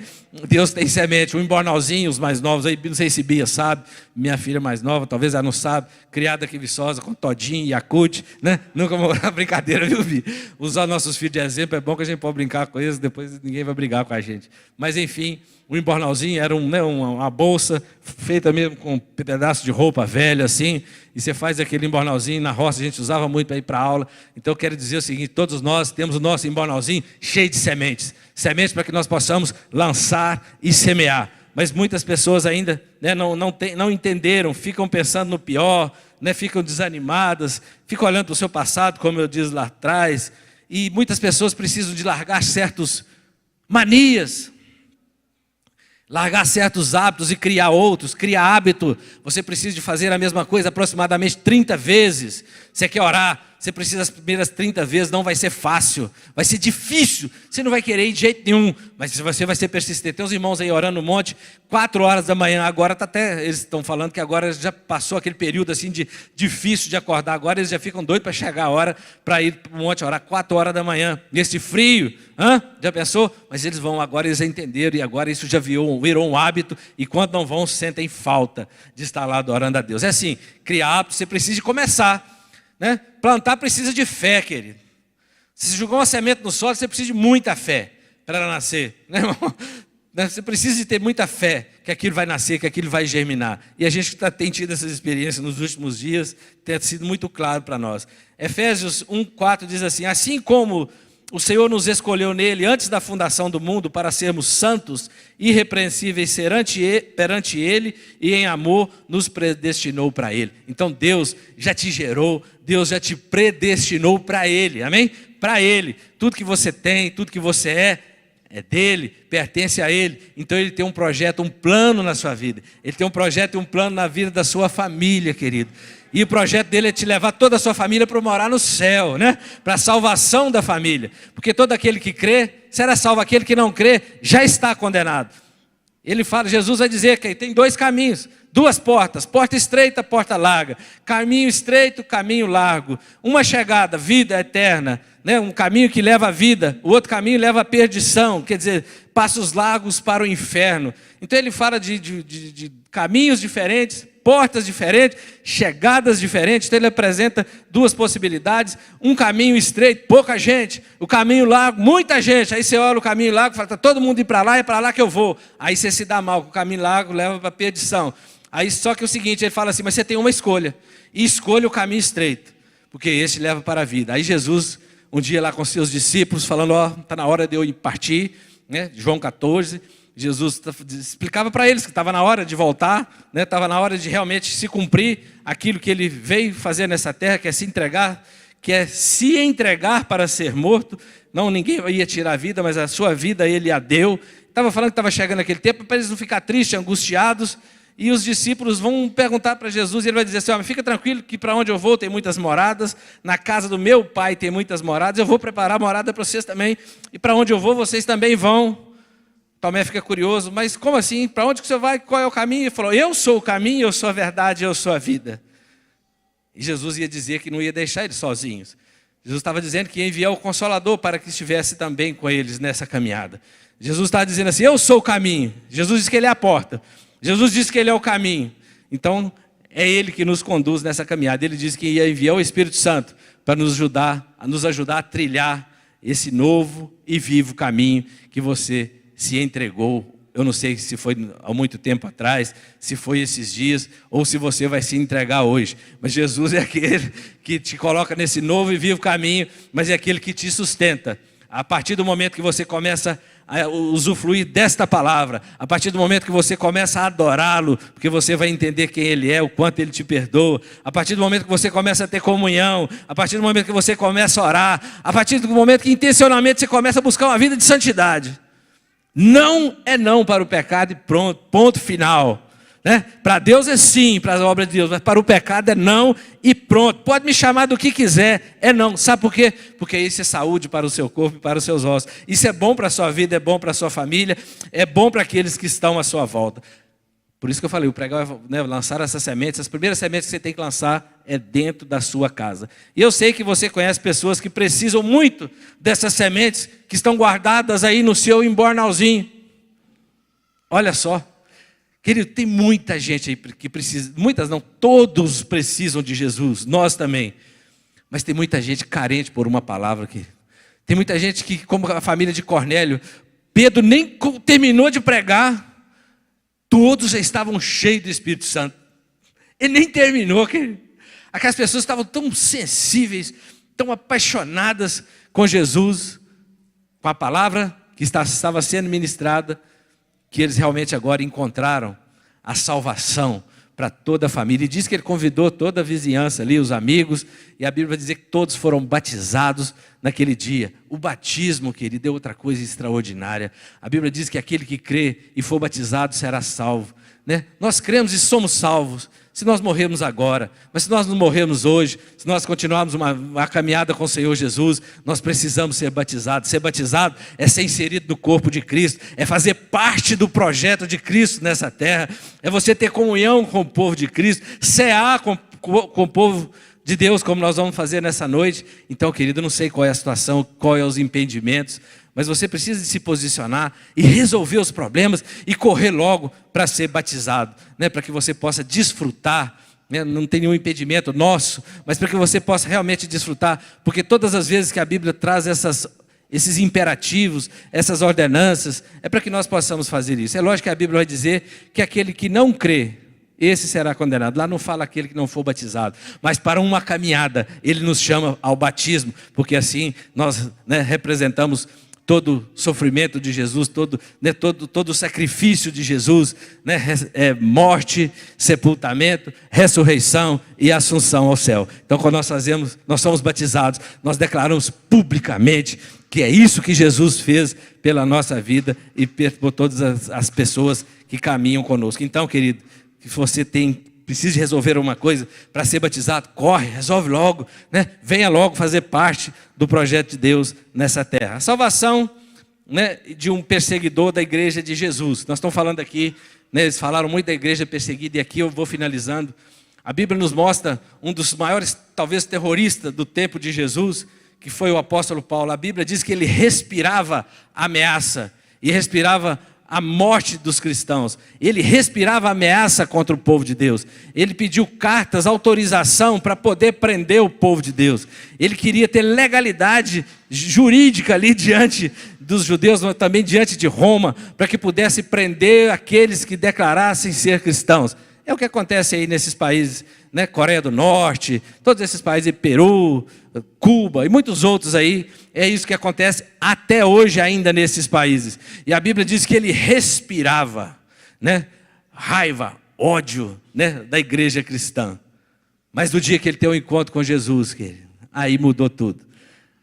Deus tem semente, um embornalzinho, os mais novos aí, não sei se Bia sabe, minha filha mais nova, talvez ela não sabe, criada aqui em Viçosa, com Todinho e Yakut, né? Nunca vou brincadeira, viu, Bia? Usar nossos filhos de exemplo, é bom que a gente pode brincar com eles, depois ninguém vai brigar com a gente. Mas enfim, o embornalzinho era uma bolsa feita mesmo com um pedaço de roupa velha assim, e você faz aquele embornalzinho na roça, a gente usava muito para ir para a aula. Então eu quero dizer o seguinte, todos nós temos o nosso embornalzinho cheio de sementes, sementes para que nós possamos lançar e semear. Mas muitas pessoas ainda, né, não entenderam, ficam pensando no pior, né, ficam desanimadas, ficam olhando para o seu passado, como eu disse lá atrás, e muitas pessoas precisam de largar certas manias, largar certos hábitos e criar outros, criar hábito. Você precisa de fazer a mesma coisa aproximadamente 30 vezes. Você quer orar, você precisa as primeiras 30 vezes, não vai ser fácil, vai ser difícil, você não vai querer ir de jeito nenhum, mas você vai ser persistente. Tem uns irmãos aí orando um monte, 4 horas da manhã, agora tá até, eles estão falando que agora já passou aquele período assim de difícil de acordar, agora eles já ficam doidos para chegar a hora para ir para o monte orar, 4 horas da manhã, nesse frio, já pensou? Mas eles vão, agora eles já entenderam, e agora isso já virou um hábito, e quando não vão, sentem falta de estar lá adorando a Deus. É assim, criar hábito, você precisa de começar, né? Plantar precisa de fé, querido. Se você jogar uma semente no solo, você precisa de muita fé para ela nascer, né, irmão? Você precisa de ter muita fé que aquilo vai nascer, que aquilo vai germinar. E a gente tem tido essas experiências nos últimos dias, tem sido muito claro para nós. Efésios 1:4 diz assim, assim como o Senhor nos escolheu nele antes da fundação do mundo para sermos santos, irrepreensíveis perante Ele e em amor nos predestinou para Ele. Então Deus já te gerou, Deus já te predestinou para Ele, amém? Para Ele. Tudo que você tem, tudo que você é dele, pertence a Ele. Então Ele tem um projeto, um plano na sua vida. Ele tem um projeto e um plano na vida da sua família, querido. E o projeto dele é te levar toda a sua família para morar no céu, né? Para a salvação da família. Porque todo aquele que crê, será salvo. Aquele que não crê, já está condenado. Ele fala, Jesus vai dizer que tem 2 caminhos, 2 portas, porta estreita, porta larga. Caminho estreito, caminho largo. Uma chegada, vida eterna, né? Um caminho que leva à vida, o outro caminho leva à perdição, quer dizer, passos largos para o inferno. Então ele fala de caminhos diferentes, portas diferentes, chegadas diferentes. Então ele apresenta 2 possibilidades, um caminho estreito, pouca gente, o caminho largo, muita gente. Aí você olha o caminho largo e fala, está todo mundo indo para lá, é para lá que eu vou. Aí você se dá mal, o caminho largo leva para a perdição. Aí só que é o seguinte, ele fala assim, mas você tem uma escolha, e escolha o caminho estreito, porque este leva para a vida. Aí Jesus, um dia lá com seus discípulos, falando, está na hora de eu partir, né? João 14, Jesus explicava para eles que estava na hora de voltar, né? Estava na hora de realmente se cumprir aquilo que ele veio fazer nessa terra, que é se entregar, que é se entregar para ser morto. Não, ninguém ia tirar a vida, mas a sua vida ele a deu. Estava falando que estava chegando aquele tempo para eles não ficar tristes, angustiados. E os discípulos vão perguntar para Jesus, e ele vai dizer assim, fica tranquilo que para onde eu vou tem muitas moradas, na casa do meu pai tem muitas moradas, eu vou preparar morada para vocês também, e para onde eu vou vocês também vão. Tomé fica curioso, mas como assim? Para onde que você vai? Qual é o caminho? Ele falou, eu sou o caminho, eu sou a verdade, eu sou a vida. E Jesus ia dizer que não ia deixar eles sozinhos. Jesus estava dizendo que ia enviar o Consolador para que estivesse também com eles nessa caminhada. Jesus estava dizendo assim, eu sou o caminho. Jesus disse que ele é a porta. Jesus disse que ele é o caminho. Então, é ele que nos conduz nessa caminhada. Ele disse que ia enviar o Espírito Santo para nos ajudar a trilhar esse novo e vivo caminho que você se entregou. Eu não sei se foi há muito tempo atrás, se foi esses dias, ou se você vai se entregar hoje. Mas Jesus é aquele que te coloca nesse novo e vivo caminho, mas é aquele que te sustenta. A partir do momento que você começa a usufruir desta palavra, a partir do momento que você começa a adorá-lo, porque você vai entender quem ele é, o quanto ele te perdoa, a partir do momento que você começa a ter comunhão, a partir do momento que você começa a orar, a partir do momento que intencionalmente você começa a buscar uma vida de santidade. Não é não para o pecado e pronto, ponto final. Né? Para Deus é sim, para a obra de Deus, mas para o pecado é não e pronto. Pode me chamar do que quiser, é não. Sabe por quê? Porque isso é saúde para o seu corpo e para os seus ossos. Isso é bom para a sua vida, é bom para a sua família, é bom para aqueles que estão à sua volta. Por isso que eu falei, o pregar vai, né, lançar essas sementes. As primeiras sementes que você tem que lançar é dentro da sua casa. E eu sei que você conhece pessoas que precisam muito dessas sementes que estão guardadas aí no seu embornalzinho. Olha só. Querido, tem muita gente aí que precisa, muitas não, todos precisam de Jesus, nós também. Mas tem muita gente carente por uma palavra aqui. Tem muita gente que, como a família de Cornélio, Pedro nem terminou de pregar, todos já estavam cheios do Espírito Santo. Ele nem terminou, querido. Aquelas pessoas estavam tão sensíveis, tão apaixonadas com Jesus, com a palavra que estava sendo ministrada, que eles realmente agora encontraram a salvação para toda a família. E diz que ele convidou toda a vizinhança ali, os amigos, e a Bíblia vai dizer que todos foram batizados naquele dia. O batismo, querido, é outra coisa extraordinária. A Bíblia diz que aquele que crê e for batizado será salvo. Né? Nós cremos e somos salvos se nós morrermos agora, mas se nós não morrermos hoje, se nós continuarmos uma caminhada com o Senhor Jesus, nós precisamos ser batizados. Ser batizado é ser inserido no corpo de Cristo, é fazer parte do projeto de Cristo nessa terra, é você ter comunhão com o povo de Cristo, cear com o povo de Deus, como nós vamos fazer nessa noite. Então, querido, eu não sei qual é a situação, qual é os impedimentos, mas você precisa de se posicionar e resolver os problemas e correr logo para ser batizado, né? Para que você possa desfrutar, né? Não tem nenhum impedimento nosso, mas para que você possa realmente desfrutar, porque todas as vezes que a Bíblia traz esses imperativos, essas ordenanças, é para que nós possamos fazer isso. É lógico que a Bíblia vai dizer que aquele que não crê, esse será condenado. Lá não fala aquele que não for batizado, mas para uma caminhada, ele nos chama ao batismo, porque assim nós, né, representamos todo o sofrimento de Jesus, todo o sacrifício de Jesus, né? Morte, sepultamento, ressurreição e assunção ao céu. Então, quando nós somos batizados, nós declaramos publicamente que é isso que Jesus fez pela nossa vida e por todas as pessoas que caminham conosco. Então, querido, que você precisa resolver uma coisa para ser batizado, corre, resolve logo, né? Venha logo fazer parte do projeto de Deus nessa terra. A salvação, né, de um perseguidor da igreja de Jesus. Nós estamos falando aqui, né, eles falaram muito da igreja perseguida e aqui eu vou finalizando. A Bíblia nos mostra um dos maiores, talvez terroristas do tempo de Jesus, que foi o apóstolo Paulo. A Bíblia diz que ele respirava ameaça e respirava a morte dos cristãos. Ele respirava ameaça contra o povo de Deus. Ele pediu cartas, autorização para poder prender o povo de Deus. Ele queria ter legalidade jurídica ali diante dos judeus, mas também diante de Roma, para que pudesse prender aqueles que declarassem ser cristãos. É o que acontece aí nesses países, né? Coreia do Norte, todos esses países, Peru, Cuba e muitos outros aí. É isso que acontece até hoje ainda nesses países. E a Bíblia diz que ele respirava, né? Raiva, ódio, né? Da igreja cristã. Mas do dia que ele tem um encontro com Jesus, querido, aí mudou tudo.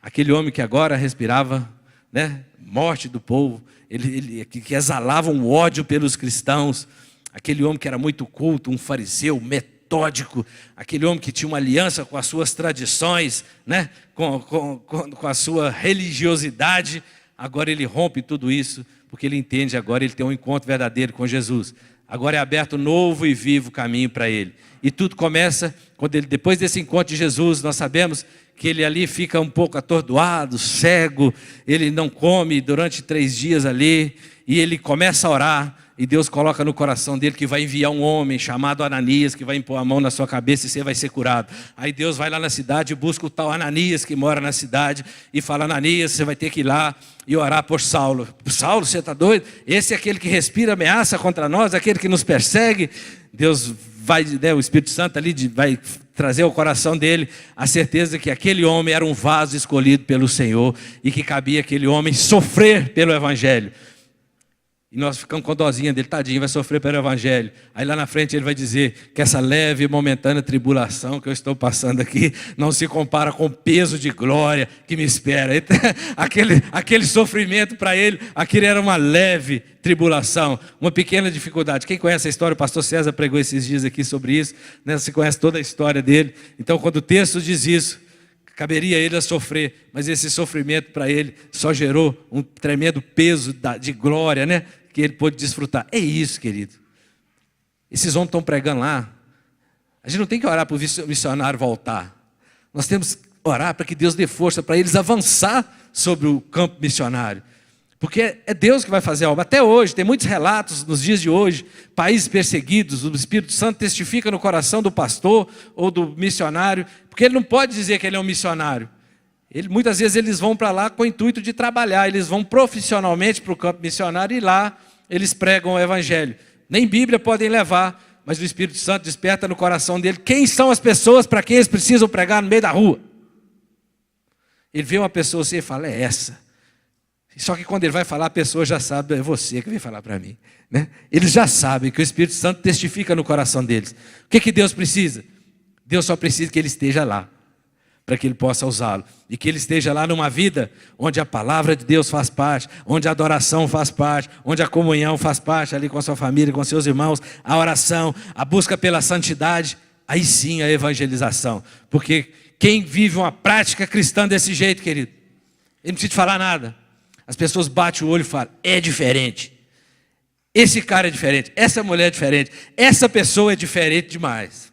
Aquele homem que agora respirava, né? Morte do povo, ele que exalava um ódio pelos cristãos. Aquele homem que era muito culto, um fariseu metódico, aquele homem que tinha uma aliança com as suas tradições, né? com a sua religiosidade, agora ele rompe tudo isso, porque ele entende agora, ele tem um encontro verdadeiro com Jesus. Agora é aberto um novo e vivo caminho para ele. E tudo começa quando ele, depois desse encontro de Jesus, nós sabemos que ele ali fica um pouco atordoado, cego, ele não come durante 3 dias ali, e ele começa a orar, e Deus coloca no coração dele que vai enviar um homem chamado Ananias, que vai impor a mão na sua cabeça e você vai ser curado. Aí Deus vai lá na cidade e busca o tal Ananias que mora na cidade e fala: Ananias, você vai ter que ir lá e orar por Saulo. Saulo, você está doido? Esse é aquele que respira ameaça contra nós, aquele que nos persegue. Deus vai, né, o Espírito Santo ali vai trazer ao coração dele a certeza que aquele homem era um vaso escolhido pelo Senhor e que cabia aquele homem sofrer pelo Evangelho. E nós ficamos com dozinha dele, tadinho, vai sofrer pelo Evangelho. Aí lá na frente ele vai dizer que essa leve e momentânea tribulação que eu estou passando aqui não se compara com o peso de glória que me espera. Aquele sofrimento para ele, aquele era uma leve tribulação, uma pequena dificuldade. Quem conhece a história, o pastor César pregou esses dias aqui sobre isso, né? Você conhece toda a história dele. Então quando o texto diz isso, caberia a ele a sofrer, mas esse sofrimento para ele só gerou um tremendo peso de glória, né? Que ele pôde desfrutar. É isso, querido. Esses homens estão pregando lá. A gente não tem que orar para o missionário voltar. Nós temos que orar para que Deus dê força para eles avançar sobre o campo missionário. Porque é Deus que vai fazer a obra. Até hoje, tem muitos relatos nos dias de hoje, países perseguidos, o Espírito Santo testifica no coração do pastor ou do missionário, porque ele não pode dizer que ele é um missionário. Muitas vezes eles vão para lá com o intuito de trabalhar, eles vão profissionalmente para o campo missionário e lá eles pregam o Evangelho. Nem Bíblia podem levar, mas o Espírito Santo desperta no coração dele quem são as pessoas para quem eles precisam pregar no meio da rua. Ele vê uma pessoa assim e fala: é essa. Só que quando ele vai falar, a pessoa já sabe: é você que vem falar para mim, né? Eles já sabem que o Espírito Santo testifica no coração deles. O que Deus precisa? Deus só precisa que ele esteja lá, para que ele possa usá-lo. E que ele esteja lá numa vida onde a palavra de Deus faz parte, onde a adoração faz parte, onde a comunhão faz parte ali com a sua família, com seus irmãos, a oração, a busca pela santidade, aí sim a evangelização. Porque quem vive uma prática cristã desse jeito, querido, ele não precisa te falar nada. As pessoas batem o olho e falam: é diferente. Esse cara é diferente, essa mulher é diferente, essa pessoa é diferente demais.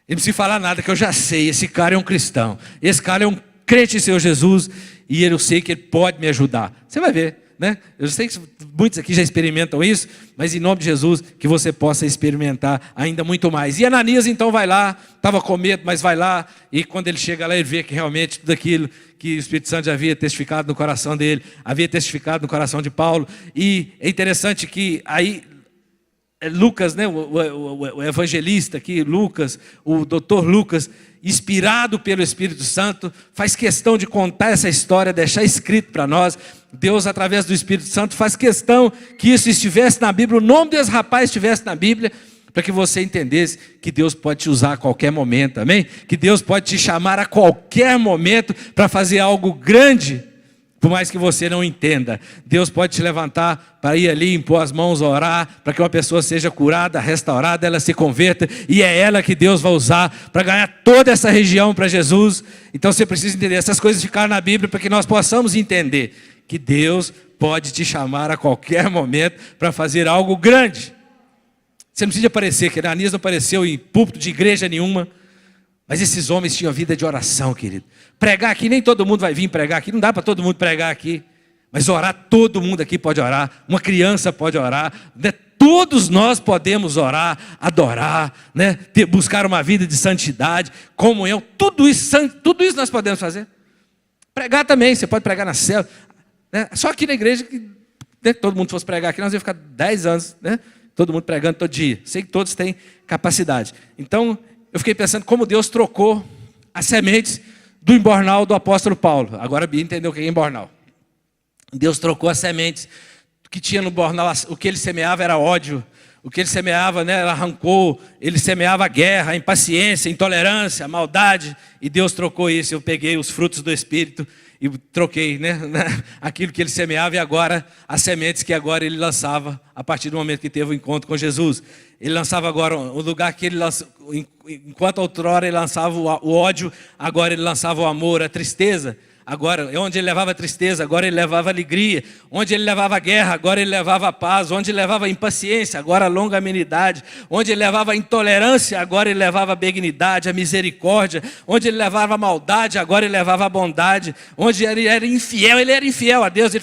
Ele não precisa falar nada, que eu já sei, esse cara é um cristão, esse cara é um crente em Senhor Jesus, e eu sei que ele pode me ajudar. Você vai ver, né? Eu sei que muitos aqui já experimentam isso, mas em nome de Jesus, que você possa experimentar ainda muito mais. E Ananias então vai lá, estava com medo, mas vai lá, e quando ele chega lá, ele vê que realmente tudo aquilo que o Espírito Santo já havia testificado no coração dele, havia testificado no coração de Paulo. E é interessante que aí Lucas, né, o evangelista aqui, Lucas, o doutor Lucas, inspirado pelo Espírito Santo, faz questão de contar essa história, deixar escrito para nós. Deus, através do Espírito Santo, faz questão que isso estivesse na Bíblia, o nome desse rapaz estivesse na Bíblia, para que você entendesse que Deus pode te usar a qualquer momento, amém? Que Deus pode te chamar a qualquer momento para fazer algo grande, por mais que você não entenda. Deus pode te levantar para ir ali, impor as mãos, orar, para que uma pessoa seja curada, restaurada, ela se converta, e é ela que Deus vai usar para ganhar toda essa região para Jesus. Então você precisa entender, essas coisas ficaram na Bíblia para que nós possamos entender que Deus pode te chamar a qualquer momento para fazer algo grande. Você não precisa aparecer, que Ananias não apareceu em púlpito de igreja nenhuma, mas esses homens tinham vida de oração, querido. Pregar aqui, nem todo mundo vai vir pregar aqui, não dá para todo mundo pregar aqui, mas orar, todo mundo aqui pode orar, uma criança pode orar, né? Todos nós podemos orar, adorar, né? Buscar uma vida de santidade, comunhão, tudo isso nós podemos fazer. Pregar também, você pode pregar na célula, né? Só aqui na igreja, que, né, todo mundo fosse pregar aqui, nós íamos ficar 10 anos, né? todo mundo pregando todo dia. Sei que todos têm capacidade. Então, eu fiquei pensando como Deus trocou as sementes do embornal do apóstolo Paulo. Agora a Bia entendeu o que é embornal. Deus trocou as sementes que tinha no embornal. O que ele semeava era ódio. O que ele semeava, né, rancor. Ele semeava guerra, impaciência, intolerância, maldade. E Deus trocou isso. Eu peguei os frutos do Espírito e troquei, né, aquilo que ele semeava e agora as sementes que agora ele lançava a partir do momento que teve o encontro com Jesus. Ele lançava agora o lugar que ele lançava, enquanto outrora ele lançava o ódio, agora ele lançava o amor, a tristeza. Agora, onde ele levava tristeza, agora ele levava alegria. Onde ele levava guerra, agora ele levava paz. Onde ele levava impaciência, agora a longanimidade. Onde ele levava intolerância, agora ele levava a benignidade, a misericórdia. Onde ele levava a maldade, agora ele levava a bondade. Onde ele era infiel a Deus.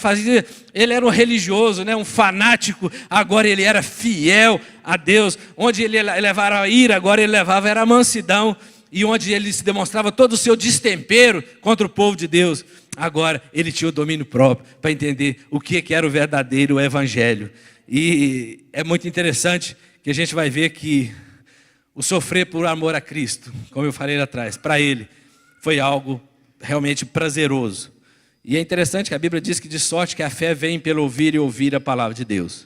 Ele era um religioso, né, um fanático, agora ele era fiel a Deus. Onde ele levava a ira, agora ele levava era a mansidão. E onde ele se demonstrava todo o seu destempero contra o povo de Deus, agora ele tinha o domínio próprio para entender o que era o verdadeiro evangelho. E é muito interessante que a gente vai ver que o sofrer por amor a Cristo, como eu falei lá atrás, para ele foi algo realmente prazeroso. E é interessante que a Bíblia diz que de sorte que a fé vem pelo ouvir e ouvir a palavra de Deus.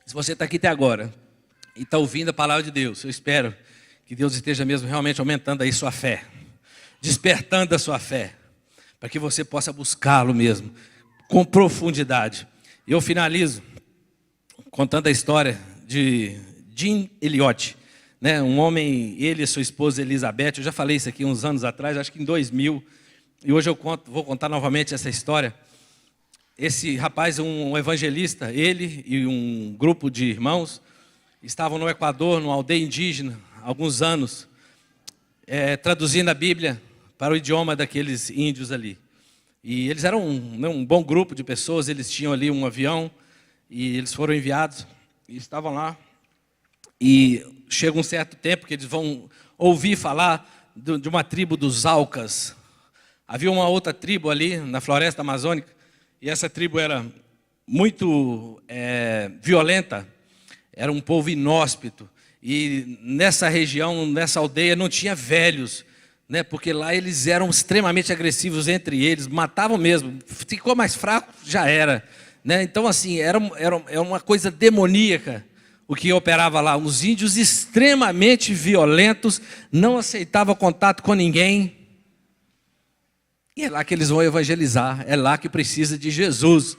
Se você está aqui até agora e está ouvindo a palavra de Deus, eu espero que Deus esteja mesmo realmente aumentando aí sua fé, despertando a sua fé, para que você possa buscá-lo mesmo, com profundidade. E eu finalizo contando a história de Jim Elliot, né? Um homem, ele e sua esposa Elizabeth, eu já falei isso aqui uns anos atrás, acho que em 2000, e hoje eu vou contar novamente essa história. Esse rapaz, um evangelista, ele e um grupo de irmãos, estavam no Equador, numa aldeia indígena, há alguns anos, traduzindo a Bíblia para o idioma daqueles índios ali. E eles eram um bom grupo de pessoas, eles tinham ali um avião, e eles foram enviados, e estavam lá. E chega um certo tempo que eles vão ouvir falar de uma tribo dos Aucas. Havia uma outra tribo ali na floresta amazônica, e essa tribo era muito violenta. Era um povo inóspito, e nessa região, nessa aldeia, não tinha velhos, né? Porque lá eles eram extremamente agressivos entre eles, matavam mesmo, ficou mais fraco, já era. Né? Então, assim, era uma coisa demoníaca o que operava lá. Os índios extremamente violentos, não aceitavam contato com ninguém, e é lá que eles vão evangelizar, é lá que precisa de Jesus,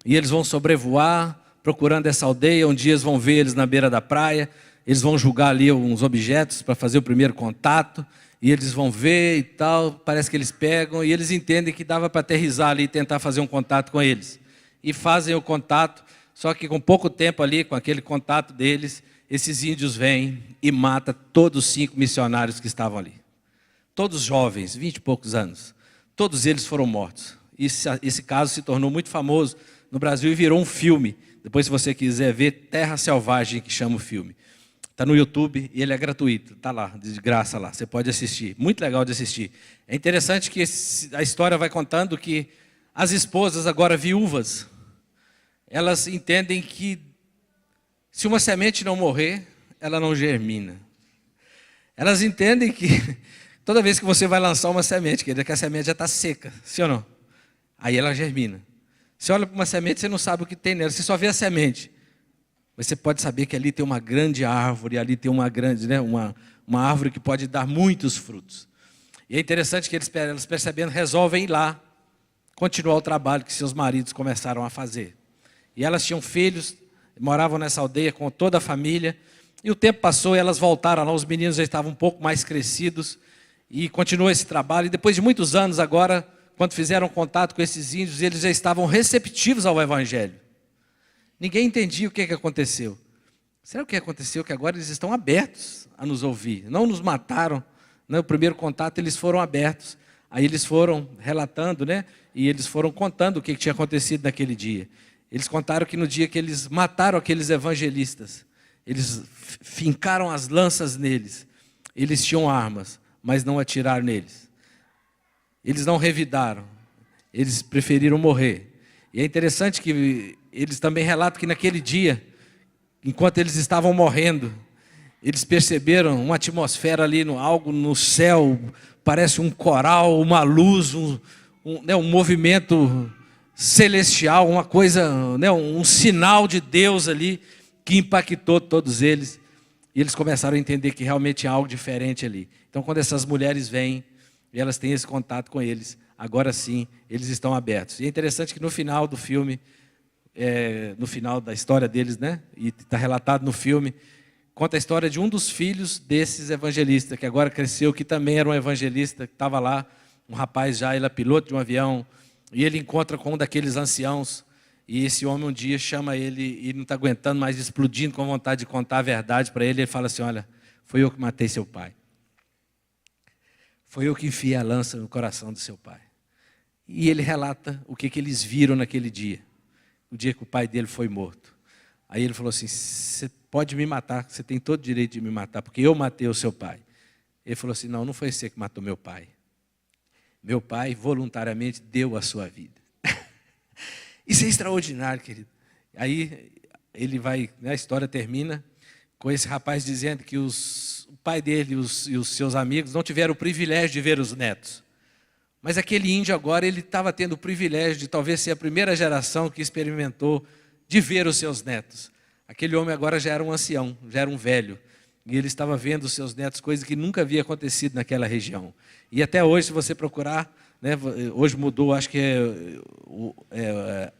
e eles vão sobrevoar, procurando essa aldeia. Um dia eles vão ver eles na beira da praia, eles vão julgar ali uns objetos para fazer o primeiro contato, e eles vão ver e tal, parece que eles pegam, e eles entendem que dava para aterrissar ali e tentar fazer um contato com eles. E fazem o contato, só que com pouco tempo ali, com aquele contato deles, esses índios vêm e matam todos os 5 missionários que estavam ali. Todos jovens, 20 e poucos anos. Todos eles foram mortos. Esse caso se tornou muito famoso no Brasil e virou um filme. Depois, se você quiser ver, Terra Selvagem, que chama o filme. Está no YouTube e ele é gratuito. Está lá, de graça lá. Você pode assistir. Muito legal de assistir. É interessante que a história vai contando que as esposas, agora viúvas, elas entendem que se uma semente não morrer, ela não germina. Elas entendem que toda vez que você vai lançar uma semente, quer dizer que a semente já está seca, sim ou não? Aí ela germina. Você olha para uma semente, você não sabe o que tem nela, você só vê a semente. Mas você pode saber que ali tem uma grande árvore, ali tem uma grande, né, uma árvore que pode dar muitos frutos. E é interessante que elas percebendo, resolvem ir lá, continuar o trabalho que seus maridos começaram a fazer. E elas tinham filhos, moravam nessa aldeia com toda a família, e o tempo passou e elas voltaram lá, os meninos já estavam um pouco mais crescidos, e continuou esse trabalho, e depois de muitos anos agora, quando fizeram contato com esses índios, eles já estavam receptivos ao Evangelho. Ninguém entendia o que aconteceu. Será o que aconteceu? Que agora eles estão abertos a nos ouvir. Não nos mataram, né? O primeiro contato eles foram abertos. Aí eles foram relatando, né? E eles foram contando o que tinha acontecido naquele dia. Eles contaram que no dia que eles mataram aqueles evangelistas, eles fincaram as lanças neles. Eles tinham armas, mas não atiraram neles. Eles não revidaram, eles preferiram morrer. E é interessante que eles também relatam que naquele dia, enquanto eles estavam morrendo, eles perceberam uma atmosfera ali, algo no céu, parece um coral, uma luz, um movimento celestial, uma coisa, um sinal de Deus ali, que impactou todos eles. E eles começaram a entender que realmente tinha algo diferente ali. Então, quando essas mulheres vêm, e elas têm esse contato com eles, agora sim, eles estão abertos. E é interessante que no final do filme, no final da história deles, né? E está relatado no filme, conta a história de um dos filhos desses evangelistas, que agora cresceu, que também era um evangelista, que estava lá, um rapaz já, ele é piloto de um avião, e ele encontra com um daqueles anciãos, e esse homem um dia chama ele, e não está aguentando mais, explodindo com vontade de contar a verdade para ele, ele fala assim, olha, foi eu que matei seu pai. Foi eu que enfiei a lança no coração do seu pai. E ele relata o que eles viram naquele dia, o dia que o pai dele foi morto. Aí ele falou assim, você pode me matar, você tem todo o direito de me matar, porque eu matei o seu pai. Ele falou assim, não foi você que matou meu pai. Meu pai voluntariamente deu a sua vida. Isso é extraordinário, querido. Aí ele vai, a história termina com esse rapaz dizendo que o pai dele e os seus amigos não tiveram o privilégio de ver os netos. Mas aquele índio agora, ele estava tendo o privilégio de talvez ser a primeira geração que experimentou de ver os seus netos. Aquele homem agora já era um ancião, já era um velho. E ele estava vendo os seus netos, coisa que nunca havia acontecido naquela região. E até hoje, se você procurar, né, hoje mudou, acho que é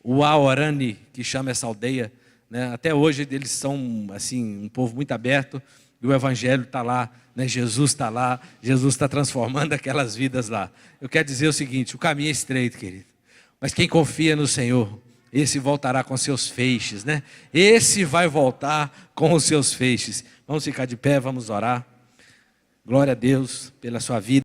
o Aorani, que chama essa aldeia, né, até hoje eles são assim, um povo muito aberto, e o Evangelho está lá, né, Jesus está lá, Jesus está transformando aquelas vidas lá. Eu quero dizer o seguinte, o caminho é estreito, querido, mas quem confia no Senhor, esse voltará com seus feixes, né? Esse vai voltar com os seus feixes. Vamos ficar de pé, vamos orar. Glória a Deus pela sua vida.